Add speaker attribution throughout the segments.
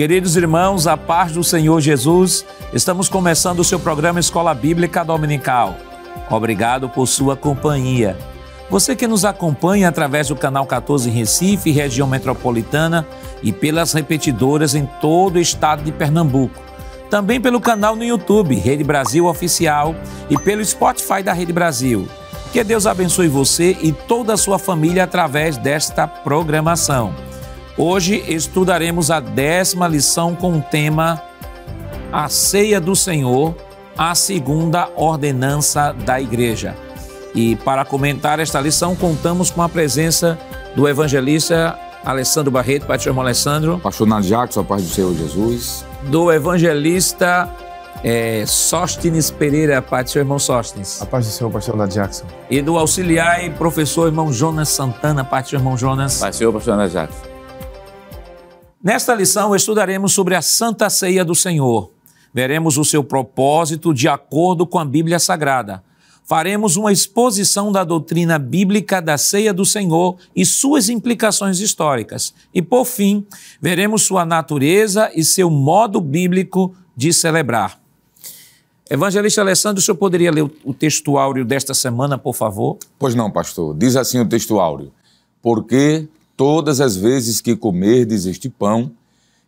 Speaker 1: Queridos irmãos, a paz do Senhor Jesus, estamos começando o seu programa Escola Bíblica Dominical. Obrigado por sua companhia. Você que nos acompanha através do canal 14 em Recife, região metropolitana, e pelas repetidoras em todo o estado de Pernambuco. Também pelo canal no YouTube, Rede Brasil Oficial, e pelo Spotify da Rede Brasil. Que Deus abençoe você e toda a sua família através desta programação. Hoje estudaremos a 10ª lição com o tema A Ceia do Senhor, a segunda ordenança da Igreja. E para comentar esta lição, contamos com a presença do evangelista Alessandro Barreto. Pai do Senhor, irmão Alessandro.
Speaker 2: Pastor Nando Jackson, a paz do Senhor Jesus.
Speaker 1: Do evangelista Sóstenes Pereira. Pai do Senhor, irmão Sóstenes.
Speaker 3: A paz do Senhor, pastor Nando Jackson.
Speaker 1: E do auxiliar e professor irmão Jonas Santana. Pai do Senhor, irmão Jonas.
Speaker 2: Pai do Senhor, pastor Nando Jackson.
Speaker 1: Nesta lição estudaremos sobre a Santa Ceia do Senhor. Veremos o seu propósito de acordo com a Bíblia Sagrada. Faremos uma exposição da doutrina bíblica da Ceia do Senhor e suas implicações históricas. E, por fim, veremos sua natureza e seu modo bíblico de celebrar. Evangelista Alessandro, o senhor poderia ler o texto áureo desta semana, por favor?
Speaker 2: Pois não, pastor. Diz assim o texto áureo. Porque todas as vezes que comerdes este pão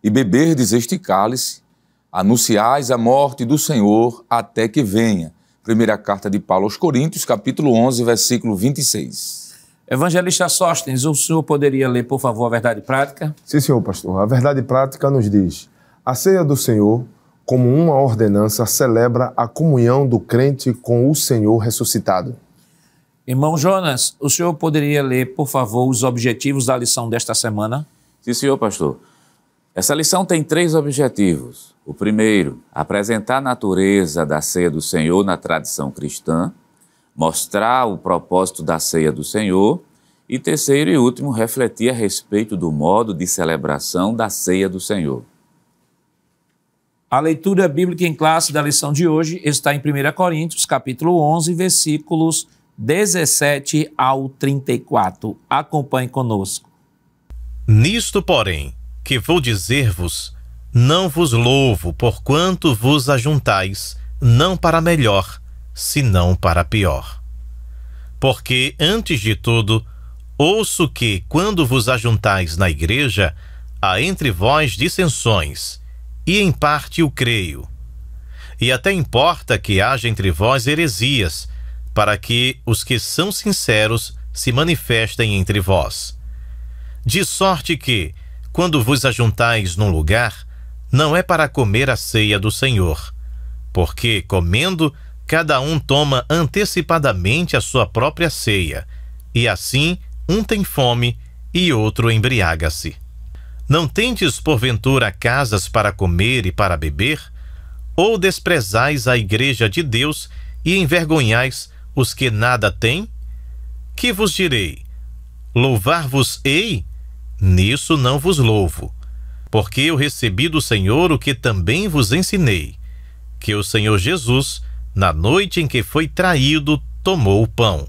Speaker 2: e beberdes este cálice, anunciais a morte do Senhor até que venha. Primeira carta de Paulo aos Coríntios, capítulo 11, versículo 26.
Speaker 1: Evangelista Sóstenes, o senhor poderia ler, por favor, a verdade prática?
Speaker 3: Sim, senhor pastor. A verdade prática nos diz: a ceia do Senhor, como uma ordenança, celebra a comunhão do crente com o Senhor ressuscitado.
Speaker 1: Irmão Jonas, o senhor poderia ler, por favor, os objetivos da lição desta semana?
Speaker 4: Sim, senhor pastor. Essa lição tem 3 objetivos. O primeiro, apresentar a natureza da ceia do Senhor na tradição cristã, mostrar o propósito da ceia do Senhor e, terceiro e último, refletir a respeito do modo de celebração da ceia do Senhor.
Speaker 1: A leitura bíblica em classe da lição de hoje está em 1 Coríntios, capítulo 11, versículos 17 ao 34. Acompanhe conosco.
Speaker 5: Nisto, porém, que vou dizer-vos, não vos louvo, porquanto vos ajuntais, não para melhor, senão para pior. Porque, antes de tudo, ouço que, quando vos ajuntais na igreja, há entre vós dissensões, e em parte o creio. E até importa que haja entre vós heresias, para que os que são sinceros se manifestem entre vós. De sorte que, quando vos ajuntais num lugar, não é para comer a ceia do Senhor, porque, comendo, cada um toma antecipadamente a sua própria ceia, e assim um tem fome e outro embriaga-se. Não tendes, porventura, casas para comer e para beber? Ou desprezais a igreja de Deus e envergonhais os que nada têm? Que vos direi? Louvar-vos-ei? Nisso não vos louvo, porque eu recebi do Senhor o que também vos ensinei, que o Senhor Jesus, na noite em que foi traído, tomou o pão,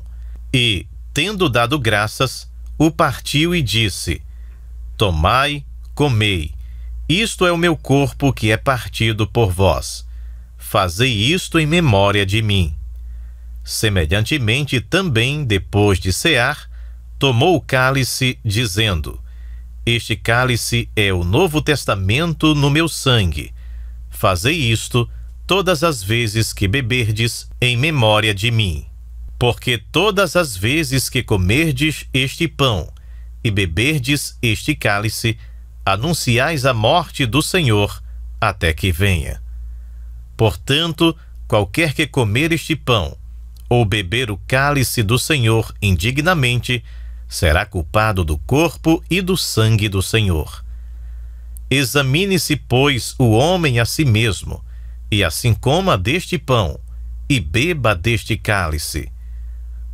Speaker 5: e, tendo dado graças, o partiu e disse: Tomai, comei, isto é o meu corpo que é partido por vós. Fazei isto em memória de mim. Semelhantemente também, depois de cear, tomou o cálice, dizendo: Este cálice é o Novo Testamento no meu sangue. Fazei isto todas as vezes que beberdes em memória de mim. Porque todas as vezes que comerdes este pão e beberdes este cálice, anunciais a morte do Senhor até que venha. Portanto, qualquer que comer este pão ou beber o cálice do Senhor indignamente, será culpado do corpo e do sangue do Senhor. Examine-se, pois, o homem a si mesmo, e assim coma deste pão, e beba deste cálice.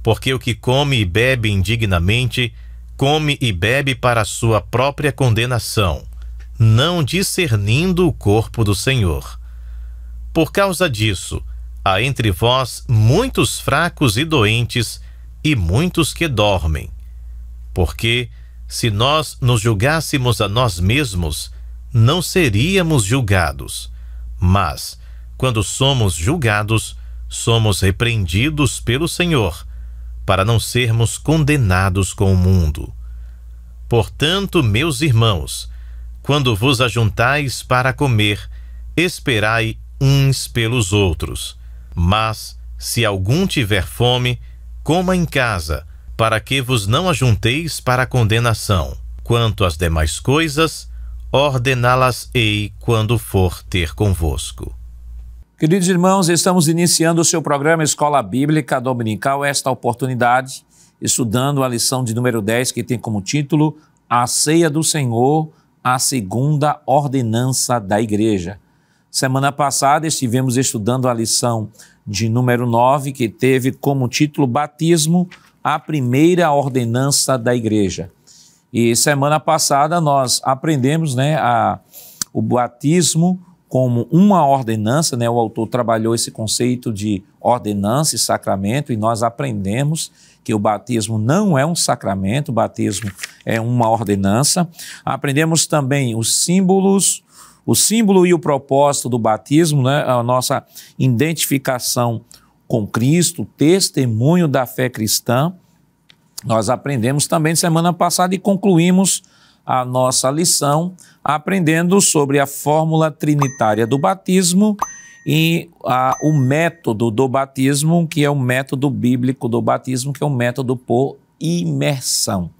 Speaker 5: Porque o que come e bebe indignamente, come e bebe para a sua própria condenação, não discernindo o corpo do Senhor. Por causa disso, há entre vós muitos fracos e doentes, e muitos que dormem. Porque, se nós nos julgássemos a nós mesmos, não seríamos julgados. Mas, quando somos julgados, somos repreendidos pelo Senhor, para não sermos condenados com o mundo. Portanto, meus irmãos, quando vos ajuntais para comer, esperai uns pelos outros. Mas, se algum tiver fome, coma em casa, para que vos não ajunteis para a condenação. Quanto às demais coisas, ordená-las-ei quando for ter convosco.
Speaker 1: Queridos irmãos, estamos iniciando o seu programa Escola Bíblica Dominical, esta oportunidade, estudando a lição de número 10, que tem como título A Ceia do Senhor, a segunda ordenança da Igreja. Semana passada estivemos estudando a lição de número 9, que teve como título Batismo, a primeira ordenança da Igreja. E semana passada nós aprendemos o batismo como uma ordenança, o autor trabalhou esse conceito de ordenança e sacramento, e nós aprendemos que o batismo não é um sacramento, o batismo é uma ordenança. Aprendemos também os símbolos, o símbolo e o propósito do batismo, a nossa identificação com Cristo, testemunho da fé cristã. Nós aprendemos também semana passada e concluímos a nossa lição aprendendo sobre a fórmula trinitária do batismo e o método do batismo, que é o método bíblico do batismo, que é o método por imersão.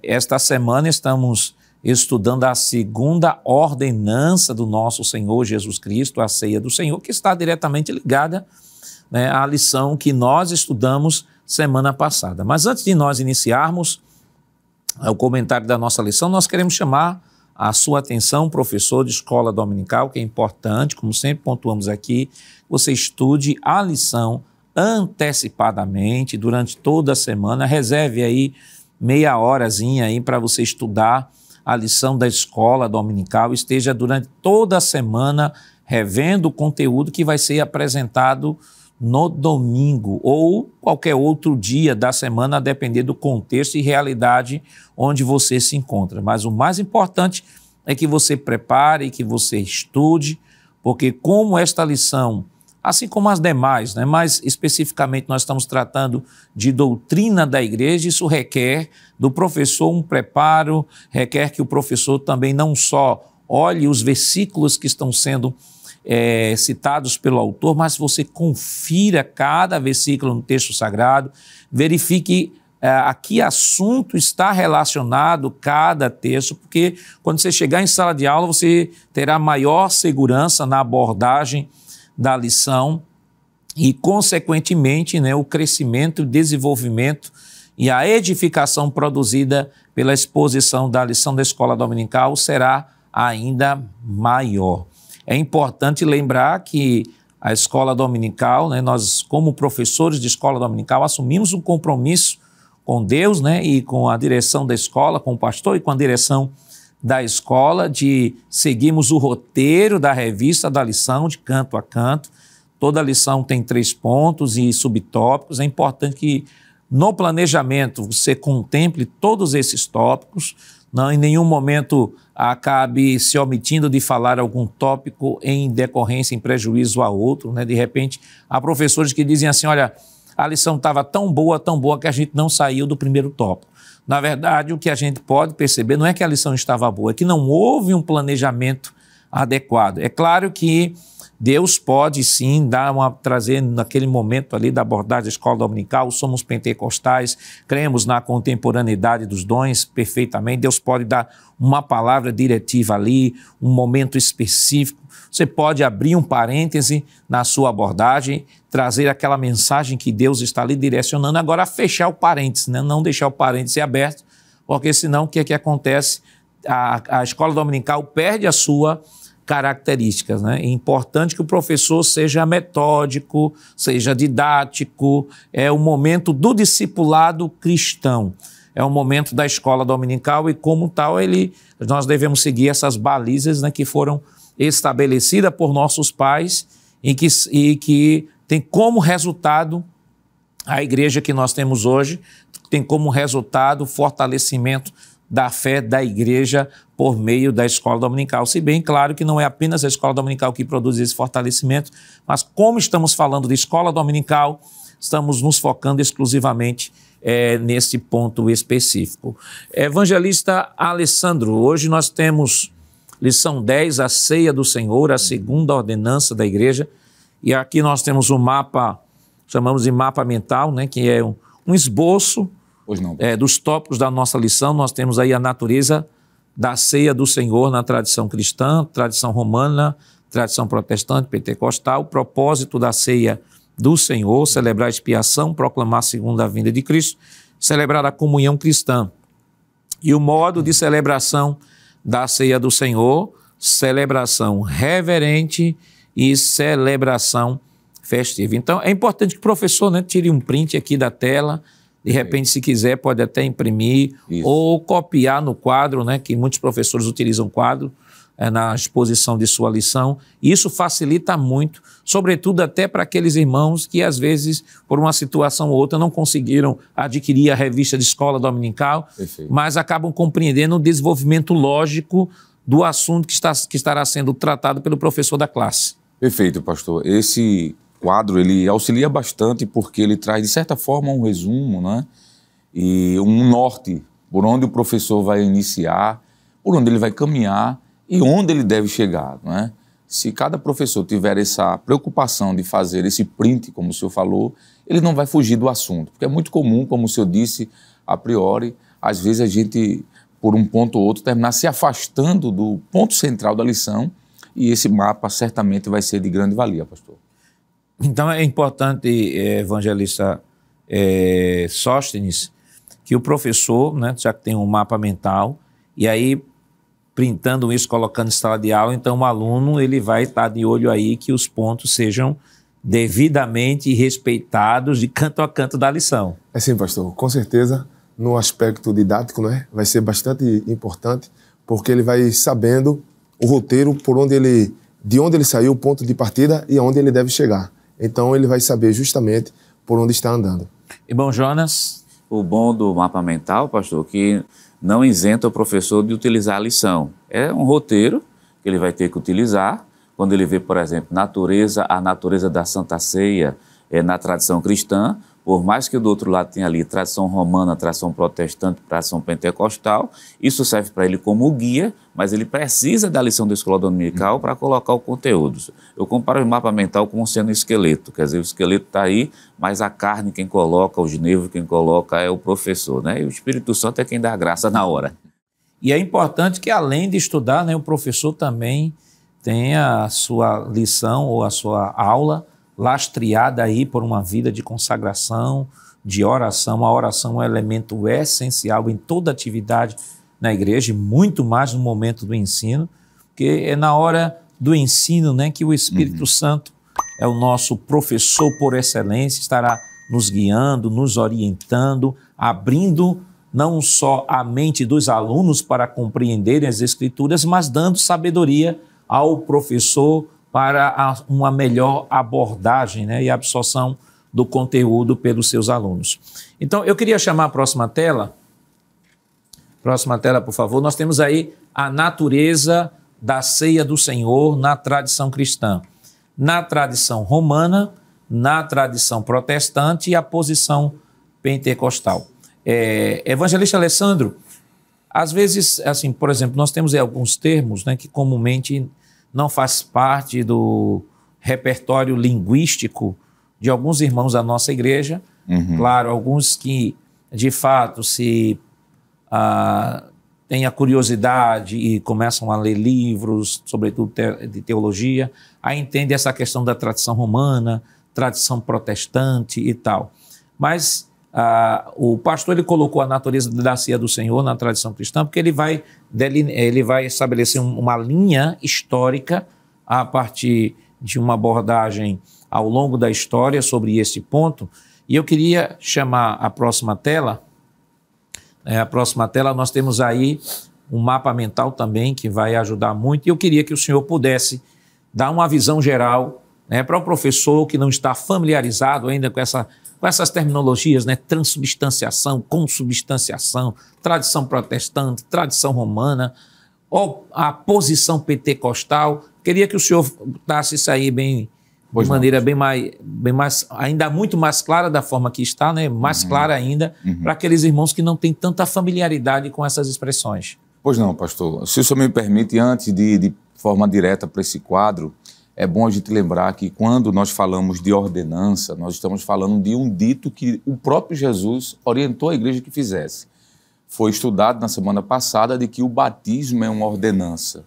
Speaker 1: Esta semana estamos estudando a segunda ordenança do nosso Senhor Jesus Cristo, a ceia do Senhor, que está diretamente ligada à lição que nós estudamos semana passada. Mas antes de nós iniciarmos o comentário da nossa lição, nós queremos chamar a sua atenção, professor de escola dominical, que é importante, como sempre pontuamos aqui, você estude a lição antecipadamente, durante toda a semana, reserve aí meia horazinha aí para você estudar a lição da escola dominical, esteja durante toda a semana revendo o conteúdo que vai ser apresentado no domingo ou qualquer outro dia da semana, a depender do contexto e realidade onde você se encontra. Mas o mais importante é que você prepare, que você estude, porque como esta lição, assim como as demais, mas especificamente nós estamos tratando de doutrina da igreja, isso requer do professor um preparo, requer que o professor também não só olhe os versículos que estão sendo citados pelo autor, mas você confira cada versículo no texto sagrado, verifique a que assunto está relacionado cada texto, porque quando você chegar em sala de aula, você terá maior segurança na abordagem da lição e, consequentemente, o crescimento, o desenvolvimento e a edificação produzida pela exposição da lição da escola dominical será ainda maior. É importante lembrar que a escola dominical, nós como professores de escola dominical assumimos um compromisso com Deus e com a direção da escola, com o pastor e com a direção da escola, de seguirmos o roteiro da revista da lição de canto a canto. Toda a lição tem 3 pontos e subtópicos. É importante que no planejamento você contemple todos esses tópicos, não em nenhum momento acabe se omitindo de falar algum tópico em decorrência, em prejuízo a outro. De repente, há professores que dizem assim, olha, a lição estava tão boa que a gente não saiu do primeiro tópico. Na verdade, o que a gente pode perceber não é que a lição estava boa, é que não houve um planejamento adequado. É claro que Deus pode sim trazer naquele momento ali da abordagem da escola dominical, somos pentecostais, cremos na contemporaneidade dos dons perfeitamente, Deus pode dar uma palavra diretiva ali, um momento específico, você pode abrir um parêntese na sua abordagem, trazer aquela mensagem que Deus está ali direcionando, agora fechar o parêntese, não deixar o parêntese aberto, porque senão o que é que acontece? A escola dominical perde a sua características. É importante que o professor seja metódico, seja didático, é o momento do discipulado cristão, é o momento da escola dominical e, como tal, nós devemos seguir essas balizas que foram estabelecidas por nossos pais e que tem como resultado a igreja que nós temos hoje, tem como resultado o fortalecimento da fé da igreja por meio da escola dominical. Se bem, claro, que não é apenas a escola dominical que produz esse fortalecimento, mas como estamos falando de escola dominical, estamos nos focando exclusivamente nesse ponto específico. Evangelista Alessandro, hoje nós temos lição 10, a ceia do Senhor, a segunda ordenança da igreja, e aqui nós temos um mapa, chamamos de mapa mental, né, que é um esboço dos tópicos da nossa lição. Nós temos aí a natureza da ceia do Senhor na tradição cristã, tradição romana, tradição protestante, pentecostal, o propósito da ceia do Senhor, celebrar a expiação, proclamar a segunda vinda de Cristo, celebrar a comunhão cristã. E o modo de celebração da ceia do Senhor, celebração reverente e celebração festiva. Então, é importante que o professor, né, tire um print aqui da tela. De repente, se quiser, pode até imprimir ou copiar no quadro, né, que muitos professores utilizam quadro na exposição de sua lição. Isso facilita muito, sobretudo até para aqueles irmãos que, às vezes, por uma situação ou outra, não conseguiram adquirir a revista de escola dominical, mas acabam compreendendo o desenvolvimento lógico do assunto que estará sendo tratado pelo professor da classe.
Speaker 2: Perfeito, pastor. Esse quadro, ele auxilia bastante porque ele traz, de certa forma, um resumo, né? E um norte por onde o professor vai iniciar, por onde ele vai caminhar e onde ele deve chegar, não é? Se cada professor tiver essa preocupação de fazer esse print, como o senhor falou, ele não vai fugir do assunto, porque é muito comum, como o senhor disse, a priori, às vezes a gente, por um ponto ou outro, terminar se afastando do ponto central da lição, e esse mapa certamente vai ser de grande valia, pastor.
Speaker 1: Então é importante, evangelista Sóstenes, que o professor, né, já que tem um mapa mental, e aí printando isso, colocando em sala de aula, então o aluno ele vai estar de olho aí que os pontos sejam devidamente respeitados de canto a canto da lição.
Speaker 3: É sim, pastor. Com certeza, no aspecto didático, né, vai ser bastante importante, porque ele vai sabendo o roteiro de onde ele saiu, o ponto de partida e aonde ele deve chegar. Então ele vai saber justamente por onde está andando.
Speaker 1: Irmão Jonas?
Speaker 4: O bom do mapa mental, pastor, que não isenta o professor de utilizar a lição. É um roteiro que ele vai ter que utilizar quando ele vê, por exemplo, a natureza da Santa Ceia na tradição cristã, por mais que do outro lado tenha ali tradição romana, tradição protestante, tradição pentecostal, isso serve para ele como guia, mas ele precisa da lição da escola dominical para colocar o conteúdo. Eu comparo o mapa mental como sendo um esqueleto, quer dizer, o esqueleto está aí, mas a carne quem coloca, os nervos quem coloca é o professor, né? E o Espírito Santo é quem dá a graça na hora.
Speaker 1: E é importante que, além de estudar, né, o professor também tenha a sua lição ou a sua aula lastreada aí por uma vida de consagração, de oração. A oração é um elemento essencial em toda atividade na igreja, e muito mais no momento do ensino, porque é na hora do ensino, né, que o Espírito Santo é o nosso professor por excelência, estará nos guiando, nos orientando, abrindo não só a mente dos alunos para compreenderem as Escrituras, mas dando sabedoria ao professor para uma melhor abordagem, né, e absorção do conteúdo pelos seus alunos. Então, eu queria chamar a próxima tela. Próxima tela, por favor. Nós temos aí a natureza da ceia do Senhor na tradição cristã. Na tradição romana, na tradição protestante e a posição pentecostal. Evangelista Alessandro, às vezes, assim, por exemplo, nós temos aí alguns termos, né, que comumente não faz parte do repertório linguístico de alguns irmãos da nossa igreja. Claro, alguns que, de fato, se têm a curiosidade e começam a ler livros, sobretudo de teologia, aí entendem essa questão da tradição romana, tradição protestante e tal. Mas o pastor ele colocou a natureza da ceia do Senhor na tradição cristã, porque ele vai estabelecer uma linha histórica a partir de uma abordagem ao longo da história sobre esse ponto. E eu queria chamar a próxima tela. A próxima tela nós temos aí um mapa mental também que vai ajudar muito. E eu queria que o senhor pudesse dar uma visão geral, né, para o professor que não está familiarizado ainda com com essas terminologias, né? Transubstanciação, consubstanciação, tradição protestante, tradição romana, ou a posição pentecostal. Queria que o senhor botasse isso aí de maneira bem mais, ainda muito mais clara da forma que está, né? Mais clara ainda, para aqueles irmãos que não têm tanta familiaridade com essas expressões.
Speaker 2: Pois não, pastor. Se o senhor me permite, antes de forma direta para esse quadro, é bom a gente lembrar que quando nós falamos de ordenança, nós estamos falando de um dito que o próprio Jesus orientou a igreja que fizesse. Foi estudado na semana passada de que o batismo é uma ordenança.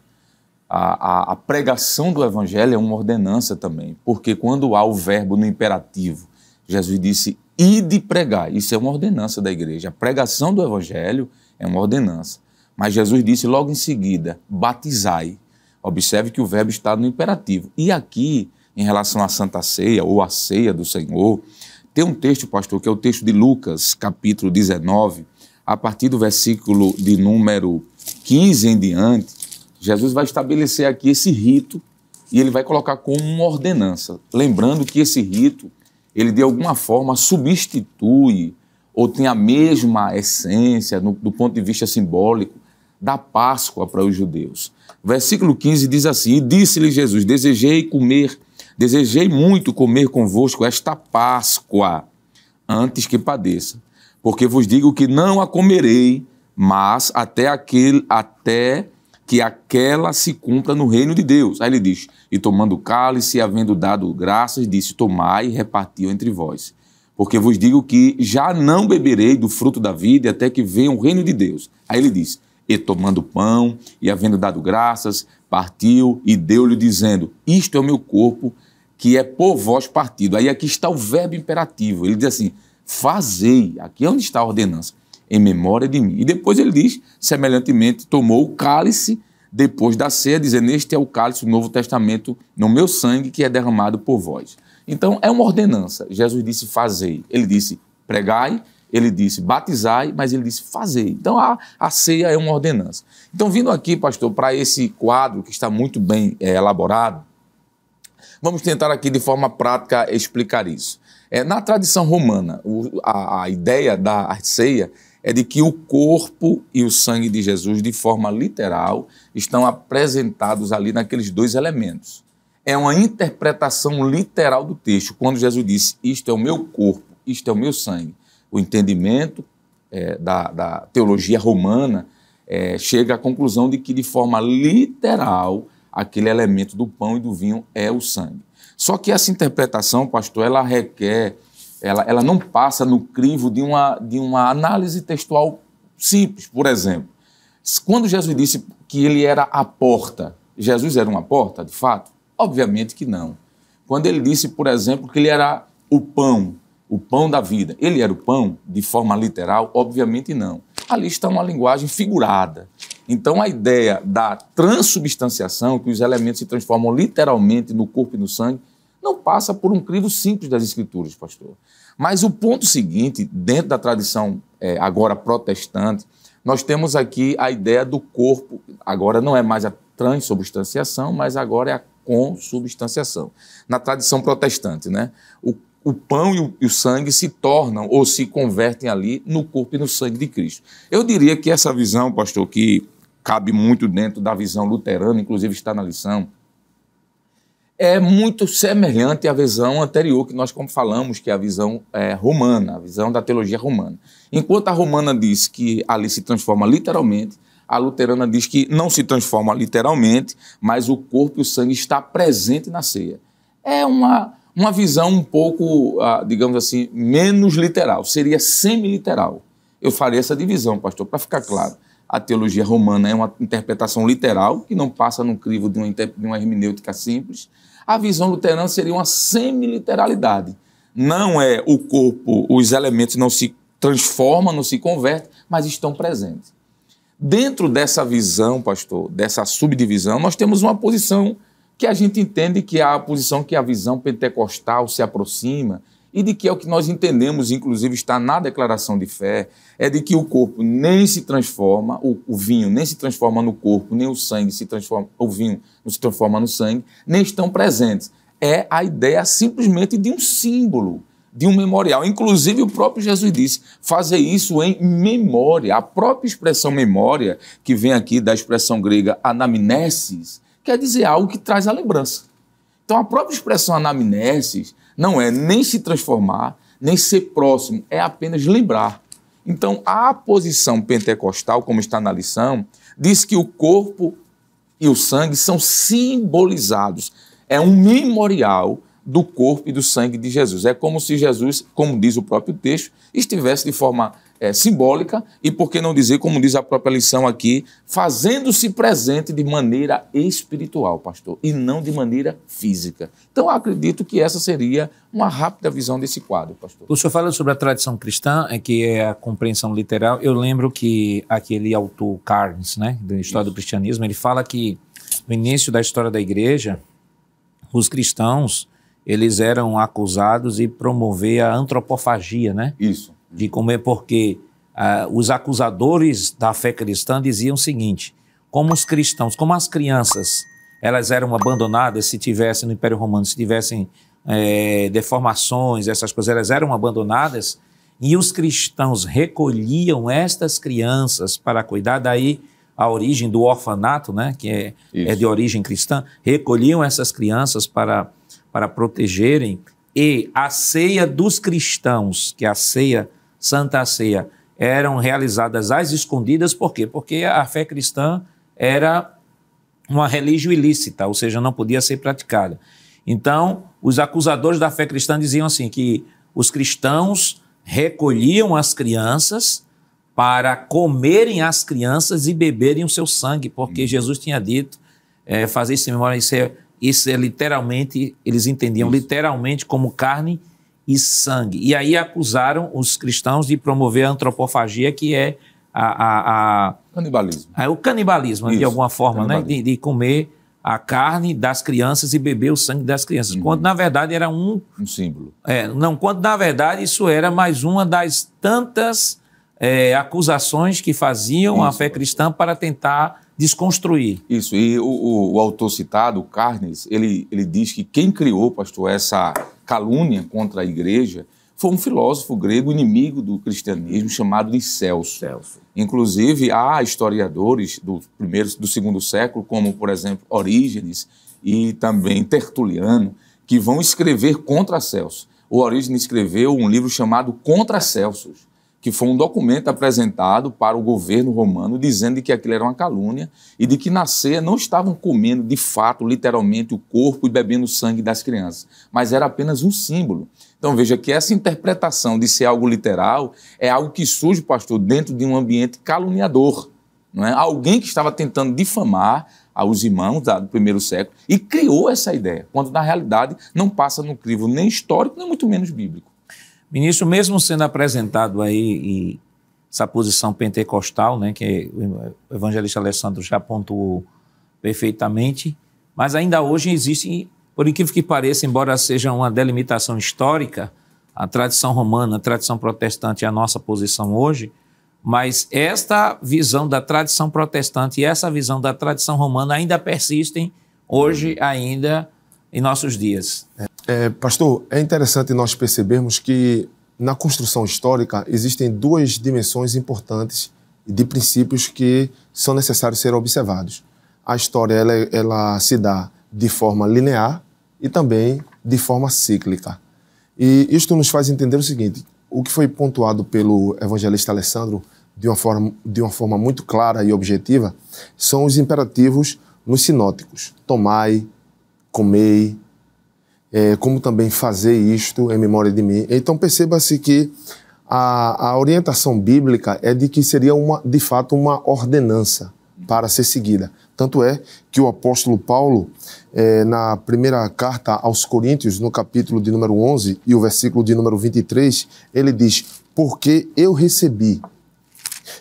Speaker 2: A pregação do evangelho é uma ordenança também, porque quando há o verbo no imperativo, Jesus disse, ide pregar, isso é uma ordenança da igreja. A pregação do evangelho é uma ordenança. Mas Jesus disse logo em seguida, batizai. Observe que o verbo está no imperativo. E aqui, em relação à Santa Ceia, ou à ceia do Senhor, tem um texto, pastor, que é o texto de Lucas, capítulo 19, a partir do versículo de número 15 em diante, Jesus vai estabelecer aqui esse rito e ele vai colocar como uma ordenança. Lembrando que esse rito, ele de alguma forma substitui ou tem a mesma essência, do ponto de vista simbólico, da Páscoa para os judeus. Versículo 15 diz assim, e disse-lhe Jesus, desejei muito comer convosco esta Páscoa, antes que padeça, porque vos digo que não a comerei, mas até que aquela se cumpra no reino de Deus. Aí ele diz, e tomando o cálice, havendo dado graças, disse, tomai e repartiu entre vós. Porque vos digo que já não beberei do fruto da vida até que venha o reino de Deus. Aí ele diz, e tomando pão, e havendo dado graças, partiu e deu-lhe dizendo, isto é o meu corpo, que é por vós partido. Aí aqui está o verbo imperativo. Ele diz assim, fazei, aqui é onde está a ordenança, em memória de mim. E depois ele diz, semelhantemente, tomou o cálice depois da ceia, dizendo, este é o cálice do Novo Testamento, no meu sangue, que é derramado por vós. Então, é uma ordenança. Jesus disse, fazei. Ele disse, pregai. Ele disse, batizai, mas ele disse, fazei. Então, a ceia é uma ordenança. Então, vindo aqui, pastor, para esse quadro que está muito bem elaborado, vamos tentar aqui de forma prática explicar isso. Na tradição romana, a ideia da ceia é de que o corpo e o sangue de Jesus, de forma literal, estão apresentados ali naqueles dois elementos. É uma interpretação literal do texto. Quando Jesus disse, isto é o meu corpo, isto é o meu sangue, o entendimento da teologia romana chega à conclusão de que, de forma literal, aquele elemento do pão e do vinho é o sangue. Só que essa interpretação, pastor, ela não passa no crivo de uma análise textual simples. Por exemplo, quando Jesus disse que ele era a porta, Jesus era uma porta, de fato? Obviamente que não. Quando ele disse, por exemplo, que ele era o pão da vida, ele era o pão de forma literal? Obviamente não. Ali está uma linguagem figurada. Então, a ideia da transubstanciação, que os elementos se transformam literalmente no corpo e no sangue, não passa por um crivo simples das Escrituras, pastor. Mas o ponto seguinte, dentro da tradição agora protestante, nós temos aqui a ideia do corpo, agora não é mais a transubstanciação, mas agora é a consubstanciação. Na tradição protestante, né? O pão e o sangue se tornam ou se convertem ali no corpo e no sangue de Cristo. Eu diria que essa visão, pastor, que cabe muito dentro da visão luterana, inclusive está na lição, é muito semelhante à visão anterior que nós como falamos, que é a visão romana, a visão da teologia romana. Enquanto a romana diz que ali se transforma literalmente, a luterana diz que não se transforma literalmente, mas o corpo e o sangue está presente na ceia. É uma visão um pouco, digamos assim, menos literal, seria semi-literal. Eu faria essa divisão, pastor, para ficar claro. A teologia romana é uma interpretação literal, que não passa no crivo de uma hermenêutica simples. A visão luterana seria uma semi-literalidade. Não é o corpo, os elementos não se transformam, não se convertem, mas estão presentes. Dentro dessa visão, pastor, dessa subdivisão, nós temos uma posição que a gente entende que é a posição que a visão pentecostal se aproxima e de que é o que nós entendemos, inclusive está na declaração de fé, é de que o corpo nem se transforma, o vinho nem se transforma no corpo, nem o sangue se transforma, o vinho não se transforma no sangue, nem estão presentes. É a ideia simplesmente de um símbolo, de um memorial. Inclusive, o próprio Jesus disse, fazer isso em memória. A própria expressão memória, que vem aqui da expressão grega anamnesis, quer dizer algo que traz a lembrança. Então, a própria expressão anamnesis não é nem se transformar, nem ser próximo, é apenas lembrar. Então, a posição pentecostal, como está na lição, diz que o corpo e o sangue são simbolizados. É um memorial do corpo e do sangue de Jesus. É como se Jesus, como diz o próprio texto, estivesse de forma simbólica e, por que não dizer, como diz a própria lição aqui, fazendo-se presente de maneira espiritual, pastor, e não de maneira física. Então, eu acredito que essa seria uma rápida visão desse quadro, pastor.
Speaker 1: O senhor fala sobre a tradição cristã, que é a compreensão literal. Eu lembro que aquele autor Carnes, né, da História do Cristianismo, ele fala que no início da história da igreja, os cristãos, eles eram acusados de promover a antropofagia, né?
Speaker 2: Isso.
Speaker 1: De comer, porque os acusadores da fé cristã diziam o seguinte, como os cristãos, como as crianças, elas eram abandonadas se tivessem no Império Romano, se tivessem deformações, essas coisas, elas eram abandonadas, e os cristãos recolhiam estas crianças para cuidar, daí a origem do orfanato, né, que é de origem cristã, recolhiam essas crianças para protegerem, e a ceia dos cristãos, que é a ceia, Santa Ceia, eram realizadas às escondidas, por quê? Porque a fé cristã era uma religião ilícita, ou seja, não podia ser praticada. Então, os acusadores da fé cristã diziam assim, que os cristãos recolhiam as crianças para comerem as crianças e beberem o seu sangue, porque Jesus tinha dito, fazer isso em memória, isso é literalmente, eles entendiam literalmente como carne e sangue. E aí acusaram os cristãos de promover a antropofagia, que é
Speaker 2: canibalismo.
Speaker 1: O canibalismo, de alguma forma, né? De comer a carne das crianças e beber o sangue das crianças. Quando, na verdade, era um
Speaker 2: símbolo.
Speaker 1: Quando, na verdade, isso era mais uma das tantas acusações que faziam a fé cristã para tentar desconstruir.
Speaker 2: Isso, e o autor citado, Carnes, ele diz que quem criou, pastor, essa calúnia contra a igreja foi um filósofo grego inimigo do cristianismo chamado de Celso. Inclusive, há historiadores do segundo século, como, por exemplo, Orígenes e também Tertuliano, que vão escrever contra Celso. O Orígenes escreveu um livro chamado Contra Celsos, que foi um documento apresentado para o governo romano dizendo que aquilo era uma calúnia e de que na ceia não estavam comendo de fato, literalmente, o corpo e bebendo o sangue das crianças, mas era apenas um símbolo. Então veja que essa interpretação de ser algo literal é algo que surge, pastor, dentro de um ambiente caluniador, não é? Alguém que estava tentando difamar aos irmãos do primeiro século e criou essa ideia, quando na realidade não passa no crivo nem histórico, nem muito menos bíblico.
Speaker 1: Ministro, mesmo sendo apresentado aí essa posição pentecostal, né, que o evangelista Alessandro já pontuou perfeitamente, mas ainda hoje existe, por incrível que pareça, embora seja uma delimitação histórica, a tradição romana, a tradição protestante é a nossa posição hoje, mas esta visão da tradição protestante e essa visão da tradição romana ainda persistem hoje ainda em nossos dias.
Speaker 3: Pastor, é interessante nós percebermos que na construção histórica existem duas dimensões importantes de princípios que são necessários ser observados. A história ela se dá de forma linear e também de forma cíclica. E isto nos faz entender o seguinte, o que foi pontuado pelo evangelista Alessandro de uma forma muito clara e objetiva são os imperativos nos sinóticos. Tomai, comei, como também fazer isto em memória de mim. Então perceba-se que a orientação bíblica é de que seria de fato uma ordenança para ser seguida. Tanto é que o apóstolo Paulo, na primeira carta aos Coríntios, no capítulo de número 11 e o versículo de número 23, ele diz, porque eu recebi.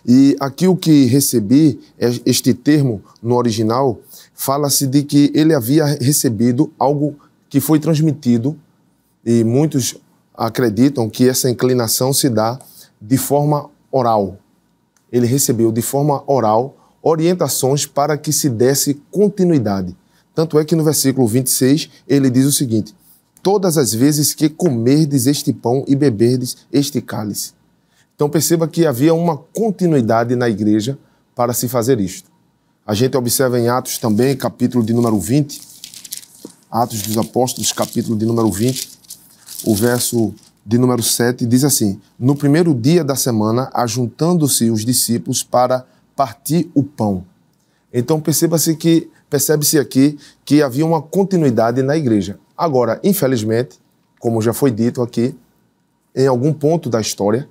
Speaker 3: E aqui o que recebi, este termo no original, fala-se de que ele havia recebido algo que foi transmitido, e muitos acreditam que essa inclinação se dá de forma oral. Ele recebeu de forma oral orientações para que se desse continuidade. Tanto é que no versículo 26 ele diz o seguinte, todas as vezes que comerdes este pão e beberdes este cálice. Então perceba que havia uma continuidade na igreja para se fazer isto. A gente observa em Atos também, capítulo de número 20, Atos dos Apóstolos, capítulo de número 20, o verso de número 7, diz assim: no primeiro dia da semana, ajuntando-se os discípulos para partir o pão. Então percebe-se aqui que havia uma continuidade na igreja. Agora, infelizmente, como já foi dito aqui, em algum ponto da história,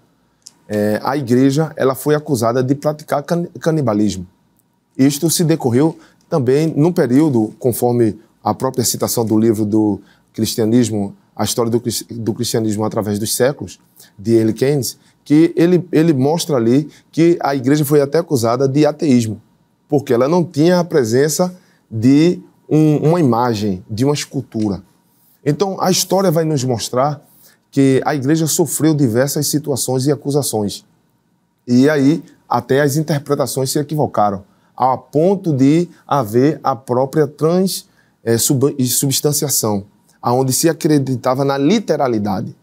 Speaker 3: a igreja ela foi acusada de praticar canibalismo. Isto se decorreu também num período, conforme a própria citação do livro do Cristianismo, a história do cristianismo através dos séculos, de L. Keynes, que ele mostra ali que a igreja foi até acusada de ateísmo, porque ela não tinha a presença de uma imagem, de uma escultura. Então, a história vai nos mostrar que a igreja sofreu diversas situações e acusações. E aí, até as interpretações se equivocaram, a ponto de haver a própria substanciação, onde se acreditava na literalidade.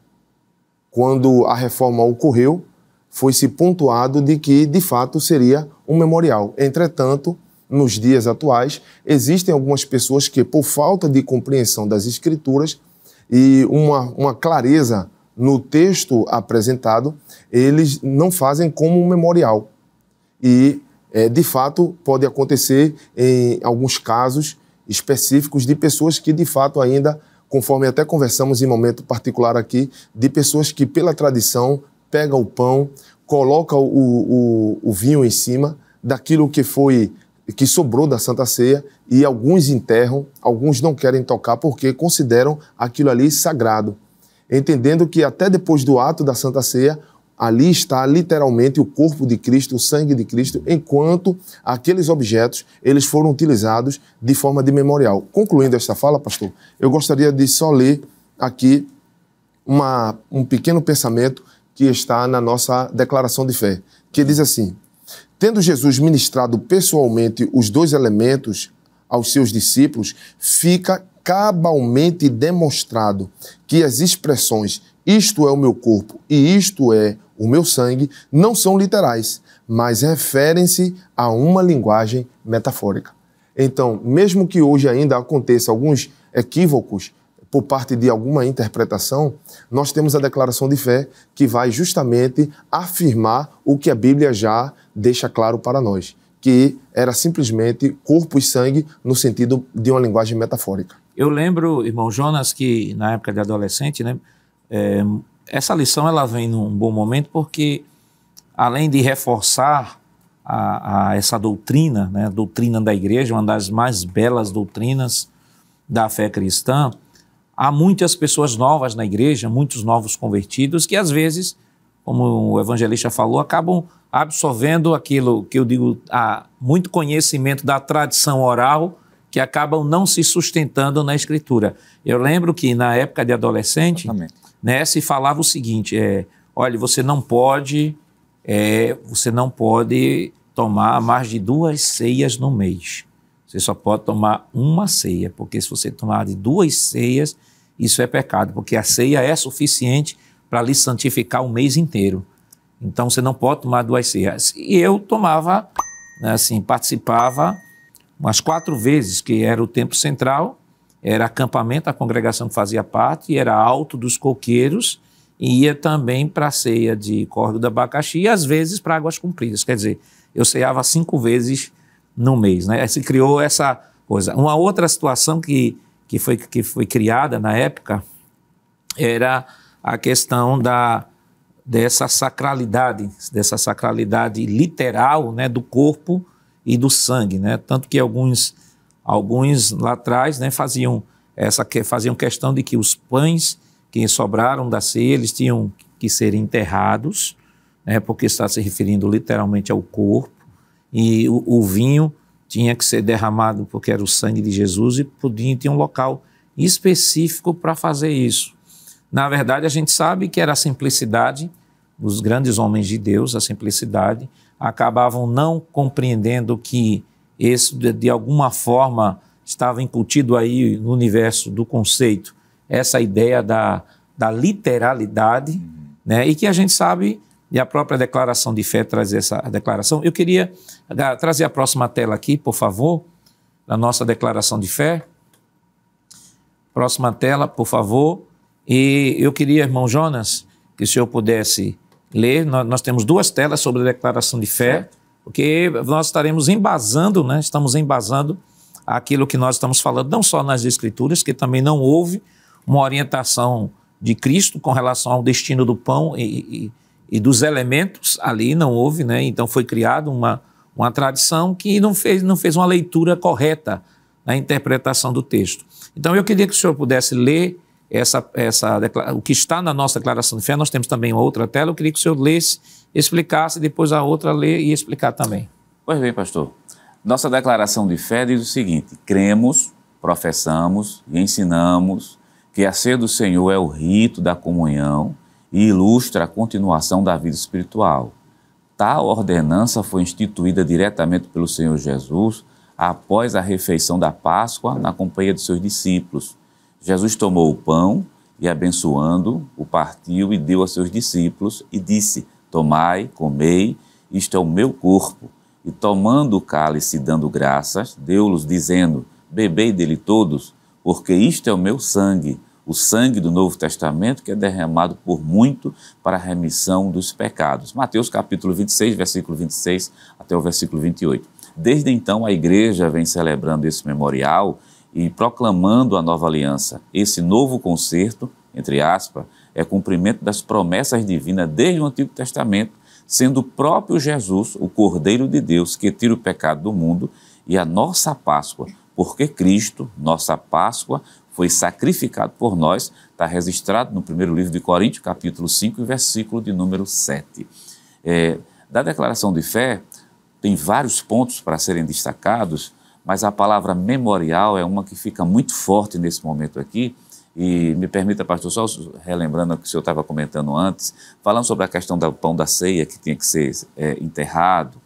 Speaker 3: Quando a reforma ocorreu, foi-se pontuado de que, de fato, seria um memorial. Entretanto, nos dias atuais, existem algumas pessoas que, por falta de compreensão das Escrituras e uma clareza no texto apresentado, eles não fazem como um memorial. E, de fato, pode acontecer em alguns casos específicos de pessoas que, de fato, ainda, conforme até conversamos em momento particular aqui, de pessoas que, pela tradição, pegam o pão, colocam o vinho em cima daquilo que sobrou da Santa Ceia, e alguns enterram, alguns não querem tocar porque consideram aquilo ali sagrado, entendendo que até depois do ato da Santa Ceia, ali está literalmente o corpo de Cristo, o sangue de Cristo, enquanto aqueles objetos eles foram utilizados de forma de memorial. Concluindo esta fala, pastor, eu gostaria de só ler aqui um pequeno pensamento que está na nossa declaração de fé, que diz assim: tendo Jesus ministrado pessoalmente os dois elementos aos seus discípulos, fica cabalmente demonstrado que as expressões isto é o meu corpo e isto é o meu sangue não são literais, mas referem-se a uma linguagem metafórica. Então, mesmo que hoje ainda aconteça alguns equívocos por parte de alguma interpretação, nós temos a declaração de fé que vai justamente afirmar o que a Bíblia já deixa claro para nós, que era simplesmente corpo e sangue no sentido de uma linguagem metafórica.
Speaker 1: Eu lembro, irmão Jonas, que na época de adolescente, né, essa lição ela vem num bom momento porque, além de reforçar essa doutrina, né, a doutrina da igreja, uma das mais belas doutrinas da fé cristã, há muitas pessoas novas na igreja, muitos novos convertidos, que às vezes, como o evangelista falou, acabam absorvendo aquilo que eu digo, muito conhecimento da tradição oral, que acabam não se sustentando na Escritura. Eu lembro que na época de adolescente, né, se falava o seguinte, olha, você não pode tomar mais de 2 ceias no mês. Você só pode tomar uma ceia, porque se você tomar de 2 ceias, isso é pecado, porque a ceia é suficiente para lhe santificar o mês inteiro. Então você não pode tomar 2 ceias. E eu tomava, assim, participava umas 4 vezes, que era o tempo central, era acampamento, a congregação que fazia parte, era Alto dos Coqueiros, e ia também para a ceia de Córrego do Abacaxi, e às vezes para Águas Compridas. Quer dizer, eu ceava 5 vezes no mês, né? Se criou essa coisa. Uma outra situação que foi criada na época era a questão dessa sacralidade literal, né, do corpo e do sangue, né? Tanto que alguns lá atrás, né, faziam questão de que os pães que sobraram da ceia, eles tinham que ser enterrados, né, porque está se referindo literalmente ao corpo, e o vinho tinha que ser derramado porque era o sangue de Jesus e tinha um local específico para fazer isso. Na verdade, a gente sabe que era a simplicidade dos grandes homens de Deus, a simplicidade, acabavam não compreendendo que isso, de alguma forma, estava incutido aí no universo do conceito, essa ideia da literalidade, né? E que a gente sabe, e a própria declaração de fé traz essa declaração. Eu queria trazer a próxima tela aqui, por favor, da nossa declaração de fé. Próxima tela, por favor. E eu queria, irmão Jonas, que o senhor pudesse ler. Nós temos 2 telas sobre a declaração de fé, porque nós estaremos embasando, né? Estamos embasando aquilo que nós estamos falando, não só nas Escrituras, que também não houve uma orientação de Cristo com relação ao destino do pão e dos elementos ali, não houve, né? Então foi criada uma tradição que não fez uma leitura correta na interpretação do texto. Então eu queria que o senhor pudesse ler o que está na nossa declaração de fé. Nós temos também uma outra tela, eu queria que o senhor lesse, explicasse, depois a outra ler e explicar também.
Speaker 4: Pois bem, pastor. Nossa declaração de fé diz o seguinte: cremos, professamos e ensinamos que a ceia do Senhor é o rito da comunhão e ilustra a continuação da vida espiritual. Tal ordenança foi instituída diretamente pelo Senhor Jesus após a refeição da Páscoa na companhia de seus discípulos. Jesus tomou o pão e, abençoando, o partiu e deu a seus discípulos e disse: tomai, comei, isto é o meu corpo. E tomando o cálice e dando graças, deu-los dizendo: bebei dele todos, porque isto é o meu sangue, o sangue do Novo Testamento, que é derramado por muito para a remissão dos pecados. Mateus capítulo 26, versículo 26 até o versículo 28. Desde então a igreja vem celebrando esse memorial e proclamando a nova aliança. Esse novo concerto, entre aspas, é cumprimento das promessas divinas desde o Antigo Testamento, sendo o próprio Jesus, o Cordeiro de Deus, que tira o pecado do mundo, e a nossa Páscoa, porque Cristo, nossa Páscoa, foi sacrificado por nós, está registrado no primeiro livro de Coríntios, capítulo 5, versículo de número 7. Da declaração de fé, tem vários pontos para serem destacados, mas a palavra memorial é uma que fica muito forte nesse momento aqui. E me permita, pastor, só relembrando o que o senhor estava comentando antes, falando sobre a questão do pão da ceia, que tinha que ser enterrado,